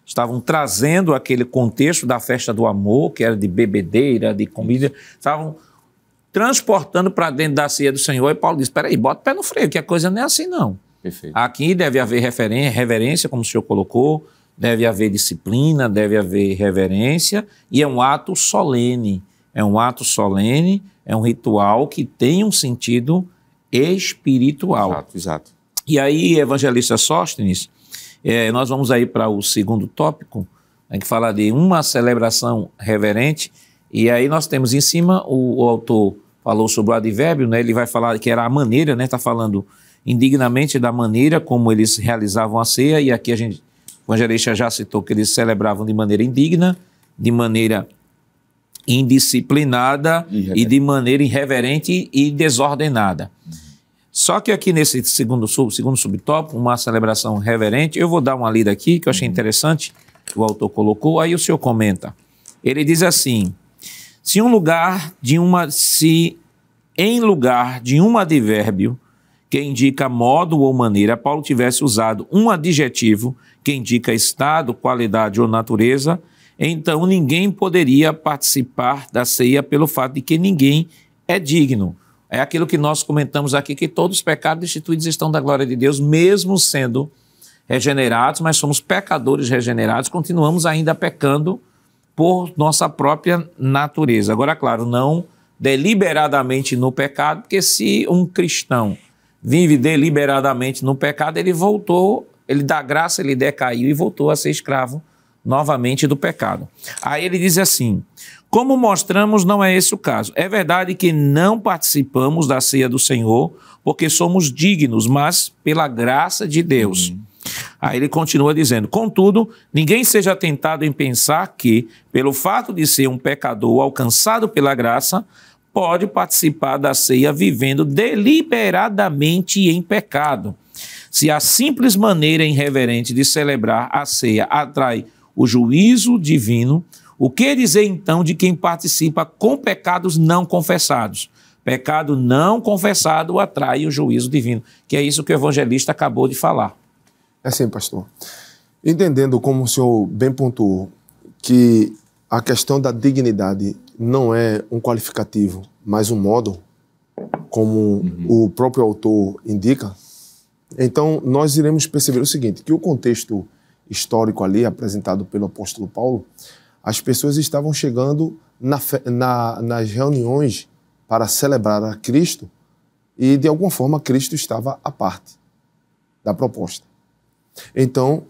Speaker 1: estavam trazendo aquele contexto da festa do amor, que era de bebedeira, de comida, estavam transportando para dentro da ceia do Senhor, e Paulo diz, espera aí, bota o pé no freio, que a coisa não é assim não.
Speaker 2: Perfeito.
Speaker 1: Aqui deve haver reverência, como o senhor colocou, deve haver disciplina, deve haver reverência, e é um ato solene. É um ato solene, é um ritual que tem um sentido espiritual.
Speaker 2: Exato, exato.
Speaker 1: E aí, evangelista Sóstenes, nós vamos aí para o segundo tópico, que fala de uma celebração reverente, e aí nós temos em cima, o autor falou sobre o advérbio, né? Ele vai falar que era a maneira, né? Está falando indignamente da maneira como eles realizavam a ceia, e aqui o evangelista já citou que eles celebravam de maneira indigna, de maneira indisciplinada e de maneira irreverente e desordenada. Só que aqui nesse segundo subtópico, uma celebração reverente, eu vou dar uma lida aqui que eu achei interessante, que o autor colocou, aí o senhor comenta. Ele diz assim, se em lugar de um advérbio que indica modo ou maneira, Paulo tivesse usado um adjetivo que indica estado, qualidade ou natureza, então ninguém poderia participar da ceia pelo fato de que ninguém é digno. É aquilo que nós comentamos aqui, que todos os pecados destituídos estão da glória de Deus, mesmo sendo regenerados, mas somos pecadores regenerados, continuamos ainda pecando por nossa própria natureza. Agora, claro, não deliberadamente no pecado, porque se um cristão vive deliberadamente no pecado, ele voltou, ele da graça, ele decaiu e voltou a ser escravo novamente do pecado. Aí ele diz assim, como mostramos, não é esse o caso. É verdade que não participamos da ceia do Senhor porque somos dignos, mas pela graça de Deus. Aí ele continua dizendo, contudo, ninguém seja tentado em pensar que, pelo fato de ser um pecador alcançado pela graça, pode participar da ceia vivendo deliberadamente em pecado. Se a simples maneira irreverente de celebrar a ceia atrai o juízo divino, o que dizer então de quem participa com pecados não confessados? Pecado não confessado atrai o juízo divino, que é isso que o evangelista acabou de falar.
Speaker 3: É assim, pastor. Entendendo como o senhor bem pontuou, que a questão da dignidade não é um qualificativo, mas um modo, como o próprio autor indica, então nós iremos perceber o seguinte, que o contexto histórico ali apresentado pelo apóstolo Paulo, as pessoas estavam chegando nas reuniões para celebrar a Cristo e, de alguma forma, Cristo estava à parte da proposta. Então,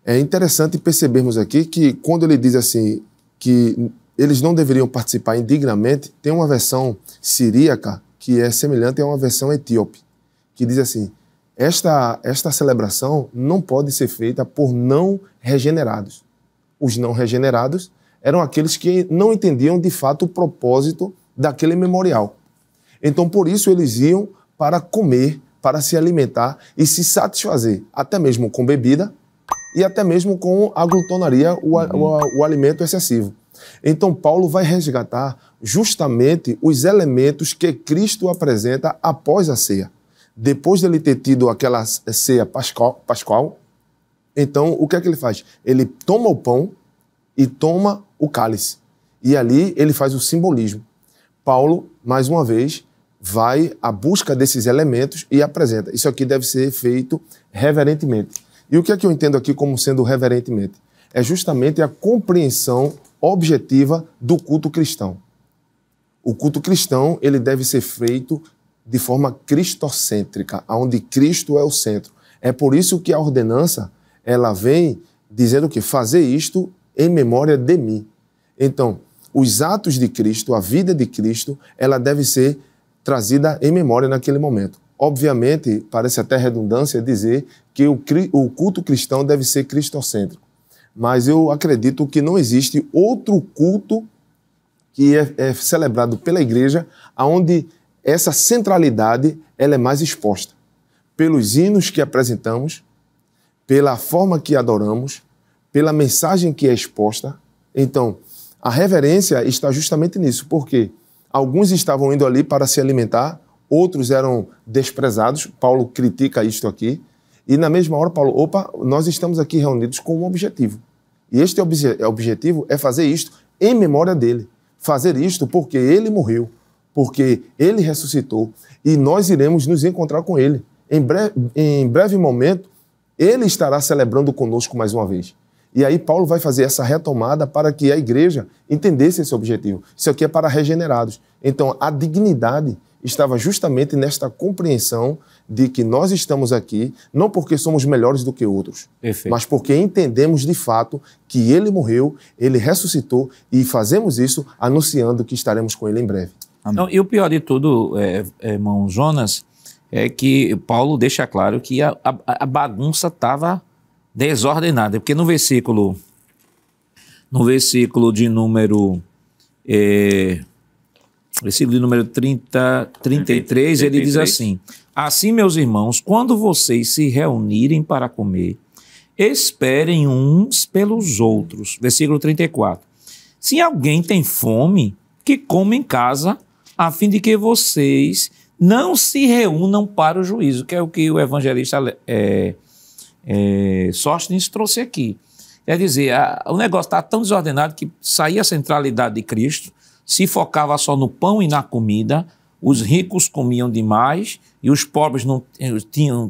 Speaker 3: é interessante percebermos aqui que, quando ele diz assim, que eles não deveriam participar indignamente, tem uma versão siríaca que é semelhante a uma versão etíope, que diz assim, esta celebração não pode ser feita por não regenerados. Os não regenerados eram aqueles que não entendiam de fato o propósito daquele memorial. Então, por isso, eles iam para comer, para se alimentar e se satisfazer, até mesmo com bebida e até mesmo com a glutonaria, o alimento excessivo. Então, Paulo vai resgatar justamente os elementos que Cristo apresenta após a ceia. Depois dele ter tido aquela ceia pascual, então, o que é que ele faz? Ele toma o pão e toma o cálice. E ali ele faz o simbolismo. Paulo, mais uma vez, vai à busca desses elementos e apresenta. Isso aqui deve ser feito reverentemente. E o que é que eu entendo aqui como sendo reverentemente? É justamente a compreensão objetiva do culto cristão. O culto cristão, ele deve ser feito de forma cristocêntrica, onde Cristo é o centro. É por isso que a ordenança, ela vem dizendo que fazer isto em memória de mim. Então, os atos de Cristo, a vida de Cristo, ela deve ser trazida em memória naquele momento. Obviamente, parece até redundância dizer que o culto cristão deve ser cristocêntrico. Mas eu acredito que não existe outro culto que é celebrado pela igreja onde essa centralidade ela é mais exposta. Pelos hinos que apresentamos, pela forma que adoramos, pela mensagem que é exposta. Então, a reverência está justamente nisso, porque alguns estavam indo ali para se alimentar, outros eram desprezados. Paulo critica isto aqui. E na mesma hora, Paulo, nós estamos aqui reunidos com um objetivo. E este objetivo é fazer isto em memória dele. Fazer isto porque ele morreu, porque ele ressuscitou e nós iremos nos encontrar com ele. Em breve momento, ele estará celebrando conosco mais uma vez. E aí Paulo vai fazer essa retomada para que a igreja entendesse esse objetivo. Isso aqui é para regenerados. Então, a dignidade estava justamente nesta compreensão de que nós estamos aqui não porque somos melhores do que outros,
Speaker 1: Perfeito.
Speaker 3: mas porque entendemos de fato que ele morreu, ele ressuscitou e fazemos isso anunciando que estaremos com ele em breve.
Speaker 1: Não, e o pior de tudo, irmão Jonas, é que Paulo deixa claro que a bagunça estava desordenada, porque no versículo de número... versículo de número 33, ele diz assim: assim, meus irmãos, quando vocês se reunirem para comer, esperem uns pelos outros. Versículo 34. Se alguém tem fome, que coma em casa, a fim de que vocês não se reúnam para o juízo, que é o que o evangelista Sóstenes trouxe aqui. Quer dizer, o negócio está tão desordenado que saía a centralidade de Cristo, se focava só no pão e na comida, os ricos comiam demais e os pobres não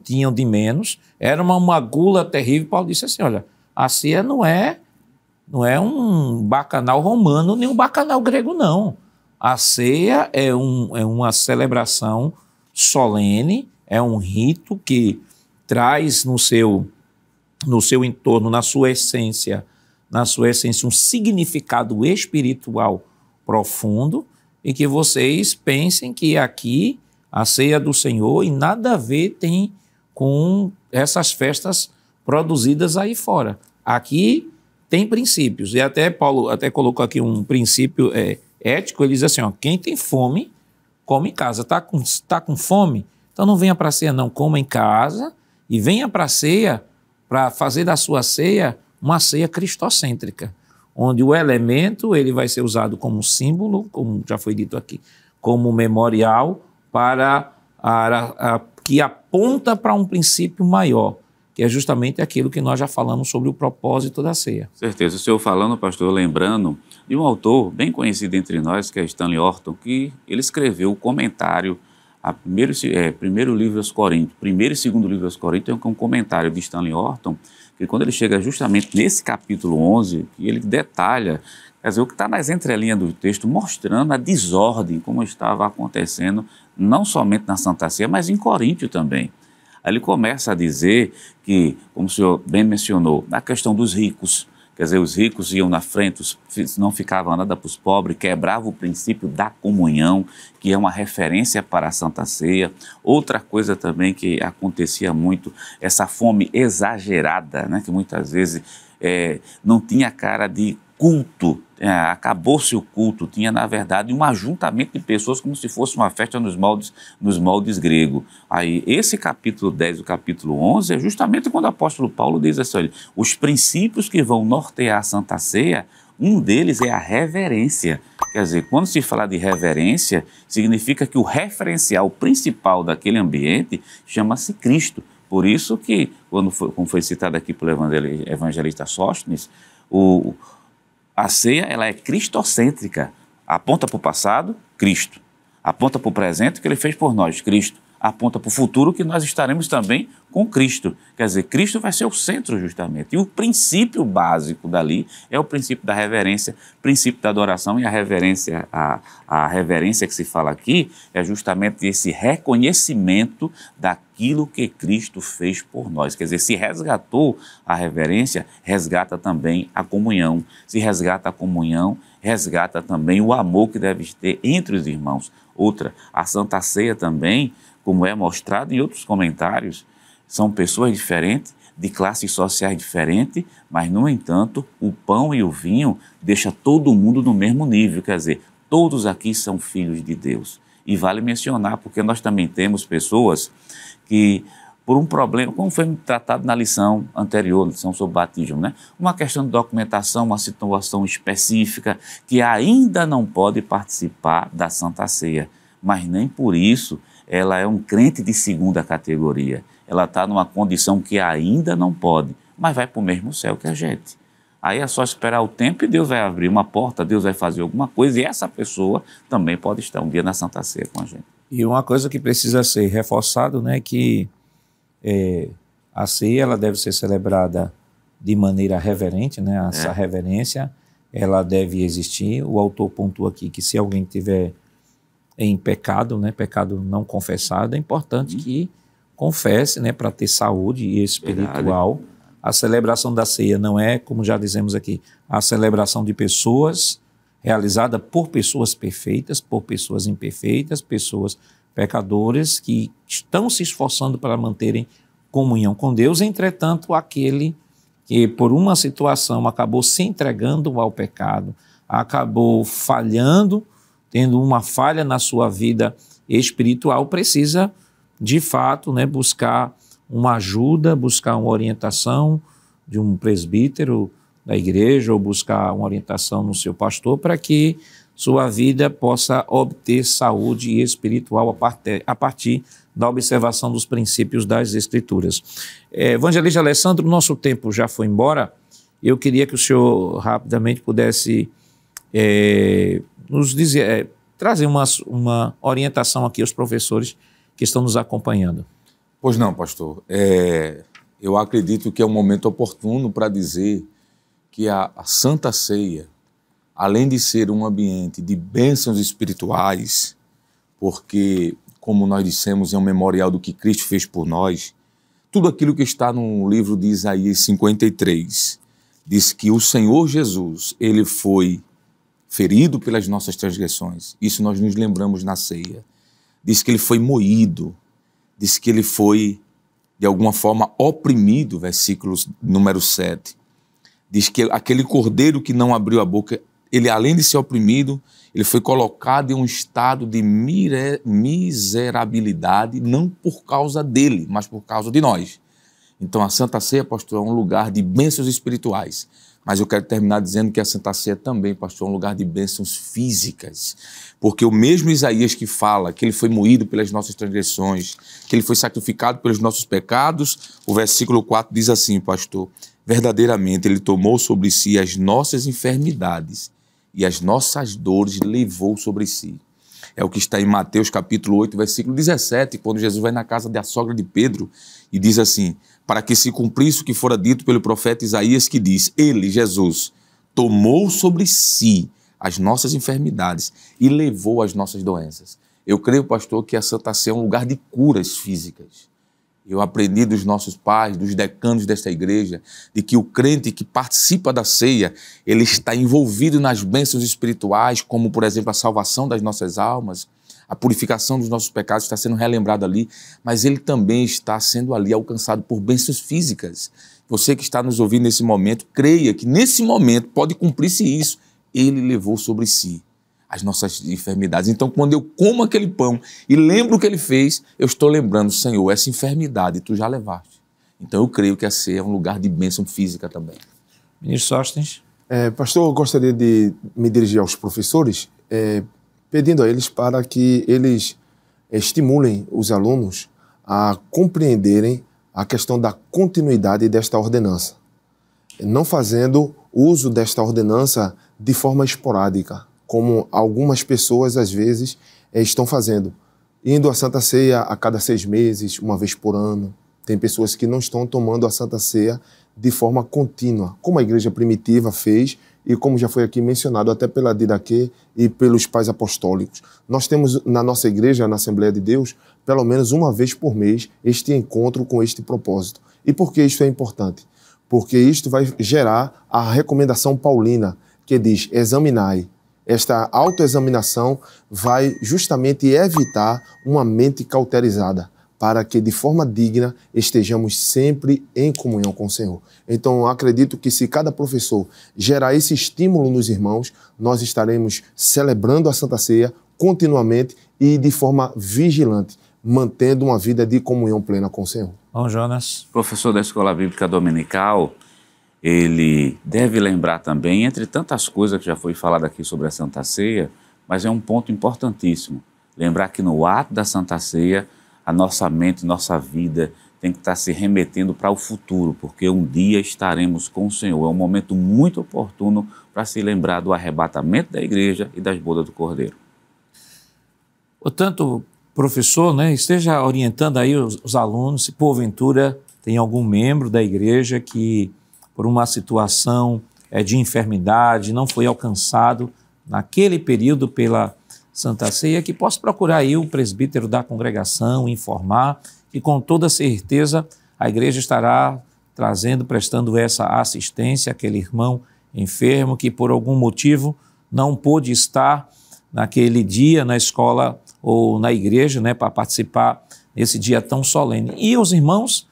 Speaker 1: tinham de menos. Era uma gula terrível. Paulo disse assim, olha, a ceia não é um bacanal romano nem um bacanal grego, não. A ceia é uma celebração solene, é um rito que traz no seu entorno, na sua essência, um significado espiritual profundo, e que vocês pensem que aqui a ceia do Senhor e nada a ver tem com essas festas produzidas aí fora. Aqui tem princípios, e até Paulo colocou aqui um princípio ético. Ele diz assim, ó, quem tem fome, come em casa. Tá com fome? Então não venha para a ceia não, coma em casa e venha para a ceia para fazer da sua ceia uma ceia cristocêntrica, onde o elemento ele vai ser usado como símbolo, como já foi dito aqui, como memorial, que aponta para um princípio maior, que é justamente aquilo que nós já falamos sobre o propósito da ceia.
Speaker 4: Certeza. O senhor falando, pastor, lembrando de um autor bem conhecido entre nós, que é Stanley Orton, que ele escreveu o comentário a primeiro livro aos Coríntios, primeiro e segundo livro aos Coríntios, é um comentário de Stanley Orton, que quando ele chega justamente nesse capítulo 11, que ele detalha, quer dizer, o que está nas entrelinhas do texto, mostrando a desordem, como estava acontecendo, não somente na Santa Ceia, mas em Coríntio também. Aí ele começa a dizer que, como o senhor bem mencionou, na questão dos ricos, quer dizer, os ricos iam na frente, não ficavam nada para os pobres, quebrava o princípio da comunhão, que é uma referência para a Santa Ceia. Outra coisa também que acontecia muito, essa fome exagerada, né, que muitas vezes não tinha cara de culto, acabou-se o culto, tinha na verdade um ajuntamento de pessoas como se fosse uma festa nos moldes gregos. Aí esse capítulo 10 e o capítulo 11 é justamente quando o apóstolo Paulo diz assim, olha, os princípios que vão nortear a Santa Ceia, um deles é a reverência. Quer dizer, quando se fala de reverência, significa que o referencial principal daquele ambiente chama-se Cristo. Por isso que, como foi citado aqui pelo evangelista Sóstenes, a ceia ela é cristocêntrica, aponta para o passado, Cristo, aponta para o presente que ele fez por nós, Cristo, aponta para o futuro que nós estaremos também com Cristo. Quer dizer, Cristo vai ser o centro justamente. E o princípio básico dali é o princípio da reverência, princípio da adoração, e a reverência que se fala aqui é justamente esse reconhecimento daquilo que Cristo fez por nós. Quer dizer, se resgatou a reverência, resgata também a comunhão. Se resgata a comunhão, resgata também o amor que deve ter entre os irmãos. Outra, a Santa Ceia também, como é mostrado em outros comentários, são pessoas diferentes, de classes sociais diferentes, mas, no entanto, o pão e o vinho deixam todo mundo no mesmo nível, quer dizer, todos aqui são filhos de Deus. E vale mencionar, porque nós também temos pessoas que por um problema, como foi tratado na lição anterior, lição sobre batismo, né? Uma questão de documentação, uma situação específica, que ainda não pode participar da Santa Ceia, mas nem por isso ela é um crente de segunda categoria. Ela está numa condição que ainda não pode, mas vai para o mesmo céu que a gente. Aí é só esperar o tempo e Deus vai abrir uma porta, Deus vai fazer alguma coisa e essa pessoa também pode estar um dia na Santa Ceia com a gente.
Speaker 1: E uma coisa que precisa ser reforçado, né, que a ceia ela deve ser celebrada de maneira reverente, né? Essa reverência ela deve existir. O autor pontua aqui que se alguém tiver em pecado, né, pecado não confessado, é importante que confesse, né, para ter saúde espiritual. Verdade. A celebração da ceia não é, como já dizemos aqui, a celebração de pessoas realizada por pessoas perfeitas, por pessoas imperfeitas, pessoas pecadoras que estão se esforçando para manterem comunhão com Deus. Entretanto, aquele que por uma situação acabou se entregando ao pecado, acabou falhando, tendo uma falha na sua vida espiritual, precisa, de fato, né, buscar uma ajuda, buscar uma orientação de um presbítero da igreja ou buscar uma orientação no seu pastor para que sua vida possa obter saúde espiritual a partir da observação dos princípios das Escrituras. Evangelista Alessandro, nosso tempo já foi embora. Eu queria que o senhor rapidamente pudesse nos dizer, trazer uma orientação aqui aos professores que estão nos acompanhando.
Speaker 2: Pois não, pastor. Eu acredito que é um momento oportuno para dizer que a Santa Ceia, além de ser um ambiente de bênçãos espirituais, porque, como nós dissemos, é um memorial do que Cristo fez por nós, tudo aquilo que está no livro de Isaías 53, diz que o Senhor Jesus, ele foi ferido pelas nossas transgressões. Isso nós nos lembramos na ceia. Diz que ele foi moído, diz que ele foi, de alguma forma, oprimido, versículo número 7. Diz que aquele cordeiro que não abriu a boca, ele, além de ser oprimido, ele foi colocado em um estado de miserabilidade, não por causa dele, mas por causa de nós. Então a Santa Ceia, pastor, é um lugar de bênçãos espirituais. Mas eu quero terminar dizendo que a Santa Ceia também, pastor, é um lugar de bênçãos físicas. Porque o mesmo Isaías que fala que ele foi moído pelas nossas transgressões, que ele foi sacrificado pelos nossos pecados, o versículo 4 diz assim, pastor: verdadeiramente ele tomou sobre si as nossas enfermidades e as nossas dores levou sobre si. É o que está em Mateus capítulo 8, versículo 17, quando Jesus vai na casa da sogra de Pedro e diz assim: para que se cumprisse o que fora dito pelo profeta Isaías, que diz: ele, Jesus, tomou sobre si as nossas enfermidades e levou as nossas doenças. Eu creio, pastor, que a Santa Ceia é um lugar de curas físicas. Eu aprendi dos nossos pais, dos decanos desta igreja, de que o crente que participa da ceia, ele está envolvido nas bênçãos espirituais, como, por exemplo, a salvação das nossas almas, a purificação dos nossos pecados está sendo relembrado ali, mas ele também está sendo ali alcançado por bênçãos físicas. Você que está nos ouvindo nesse momento, creia que nesse momento pode cumprir-se isso. Ele levou sobre si as nossas enfermidades. Então, quando eu como aquele pão e lembro o que ele fez, eu estou lembrando: Senhor, essa enfermidade tu já levaste. Então, eu creio que a ceia é um lugar de bênção física também.
Speaker 1: Ministro Sóstenes.
Speaker 3: Pastor, eu gostaria de me dirigir aos professores, pedindo a eles para que eles estimulem os alunos a compreenderem a questão da continuidade desta ordenança, não fazendo uso desta ordenança de forma esporádica, como algumas pessoas, às vezes, estão fazendo. Indo à Santa Ceia a cada 6 meses, uma vez por ano. Tem pessoas que não estão tomando a Santa Ceia de forma contínua, como a igreja primitiva fez e como já foi aqui mencionado até pela Didaquê e pelos pais apostólicos. Nós temos na nossa igreja, na Assembleia de Deus, pelo menos uma vez por mês, este encontro com este propósito. E por que isso é importante? Porque isto vai gerar a recomendação paulina, que diz: examinai. Esta autoexaminação vai justamente evitar uma mente cauterizada, para que de forma digna estejamos sempre em comunhão com o Senhor. Então, acredito que se cada professor gerar esse estímulo nos irmãos, nós estaremos celebrando a Santa Ceia continuamente e de forma vigilante, mantendo uma vida de comunhão plena com o Senhor.
Speaker 1: Bom, Jonas.
Speaker 4: O professor da Escola Bíblica Dominical, ele deve lembrar também, entre tantas coisas que já foi falado aqui sobre a Santa Ceia, mas é um ponto importantíssimo. Lembrar que no ato da Santa Ceia, a nossa mente, nossa vida tem que estar se remetendo para o futuro, porque um dia estaremos com o Senhor. É um momento muito oportuno para se lembrar do arrebatamento da igreja e das bodas do Cordeiro.
Speaker 1: Portanto, professor, né, esteja orientando aí os alunos, se porventura tem algum membro da igreja que, por uma situação de enfermidade, não foi alcançado naquele período pela Santa Ceia, que possa procurar aí o presbítero da congregação, informar, que com toda certeza a igreja estará prestando essa assistência àquele irmão enfermo que por algum motivo não pôde estar naquele dia na escola ou na igreja, né, para participar desse dia tão solene. E os irmãos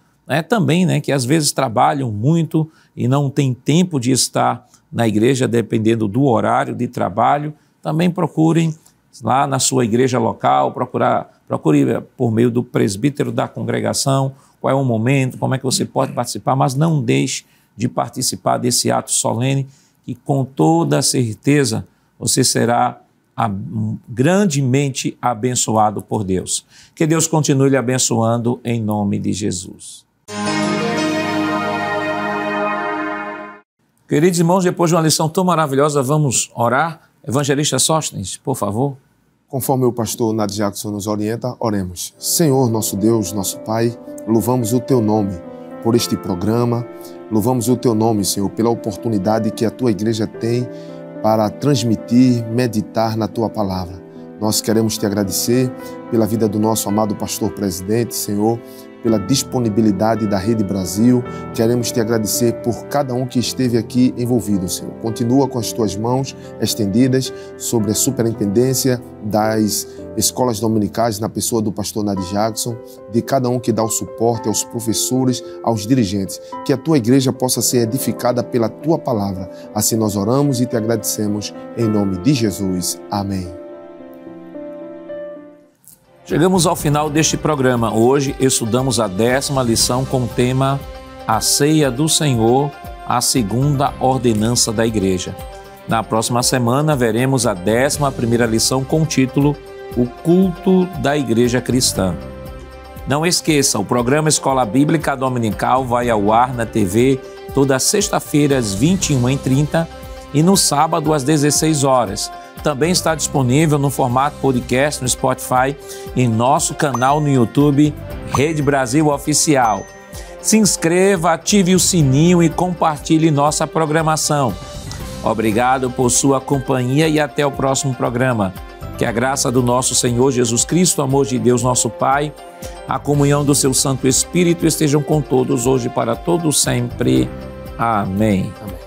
Speaker 1: também, né, que às vezes trabalham muito e não têm tempo de estar na igreja, dependendo do horário de trabalho, também procurem lá na sua igreja local, procure por meio do presbítero da congregação, qual é o momento, como é que você pode participar, mas não deixe de participar desse ato solene, que com toda certeza você será grandemente abençoado por Deus. Que Deus continue lhe abençoando em nome de Jesus. Queridos irmãos, depois de uma lição tão maravilhosa, vamos orar. Evangelista Sóstenes, por favor.
Speaker 3: Conforme o pastor Nadir Jackson nos orienta, oremos. Senhor, nosso Deus, nosso Pai, louvamos o Teu nome por este programa, louvamos o Teu nome, Senhor, pela oportunidade que a Tua igreja tem para transmitir, meditar na Tua palavra. Nós queremos Te agradecer pela vida do nosso amado pastor presidente, Senhor, pela disponibilidade da Rede Brasil. Queremos Te agradecer por cada um que esteve aqui envolvido, Senhor. Continua com as Tuas mãos estendidas sobre a superintendência das escolas dominicais, na pessoa do pastor Nadir Jackson, de cada um que dá o suporte aos professores, aos dirigentes. Que a Tua igreja possa ser edificada pela Tua palavra. Assim nós oramos e Te agradecemos em nome de Jesus. Amém.
Speaker 1: Chegamos ao final deste programa. Hoje estudamos a 10ª lição com o tema A Ceia do Senhor, a segunda ordenança da Igreja. Na próxima semana veremos a 11ª lição com o título O Culto da Igreja Cristã. Não esqueça, o programa Escola Bíblica Dominical vai ao ar na TV toda sexta-feira às 21h30 e no sábado às 16 horas. Também está disponível no formato podcast no Spotify e nosso canal no YouTube, Rede Brasil Oficial. Se inscreva, ative o sininho e compartilhe nossa programação. Obrigado por sua companhia e até o próximo programa. Que a graça do nosso Senhor Jesus Cristo, o amor de Deus nosso Pai, a comunhão do seu Santo Espírito estejam com todos hoje para todos sempre. Amém.
Speaker 3: Amém.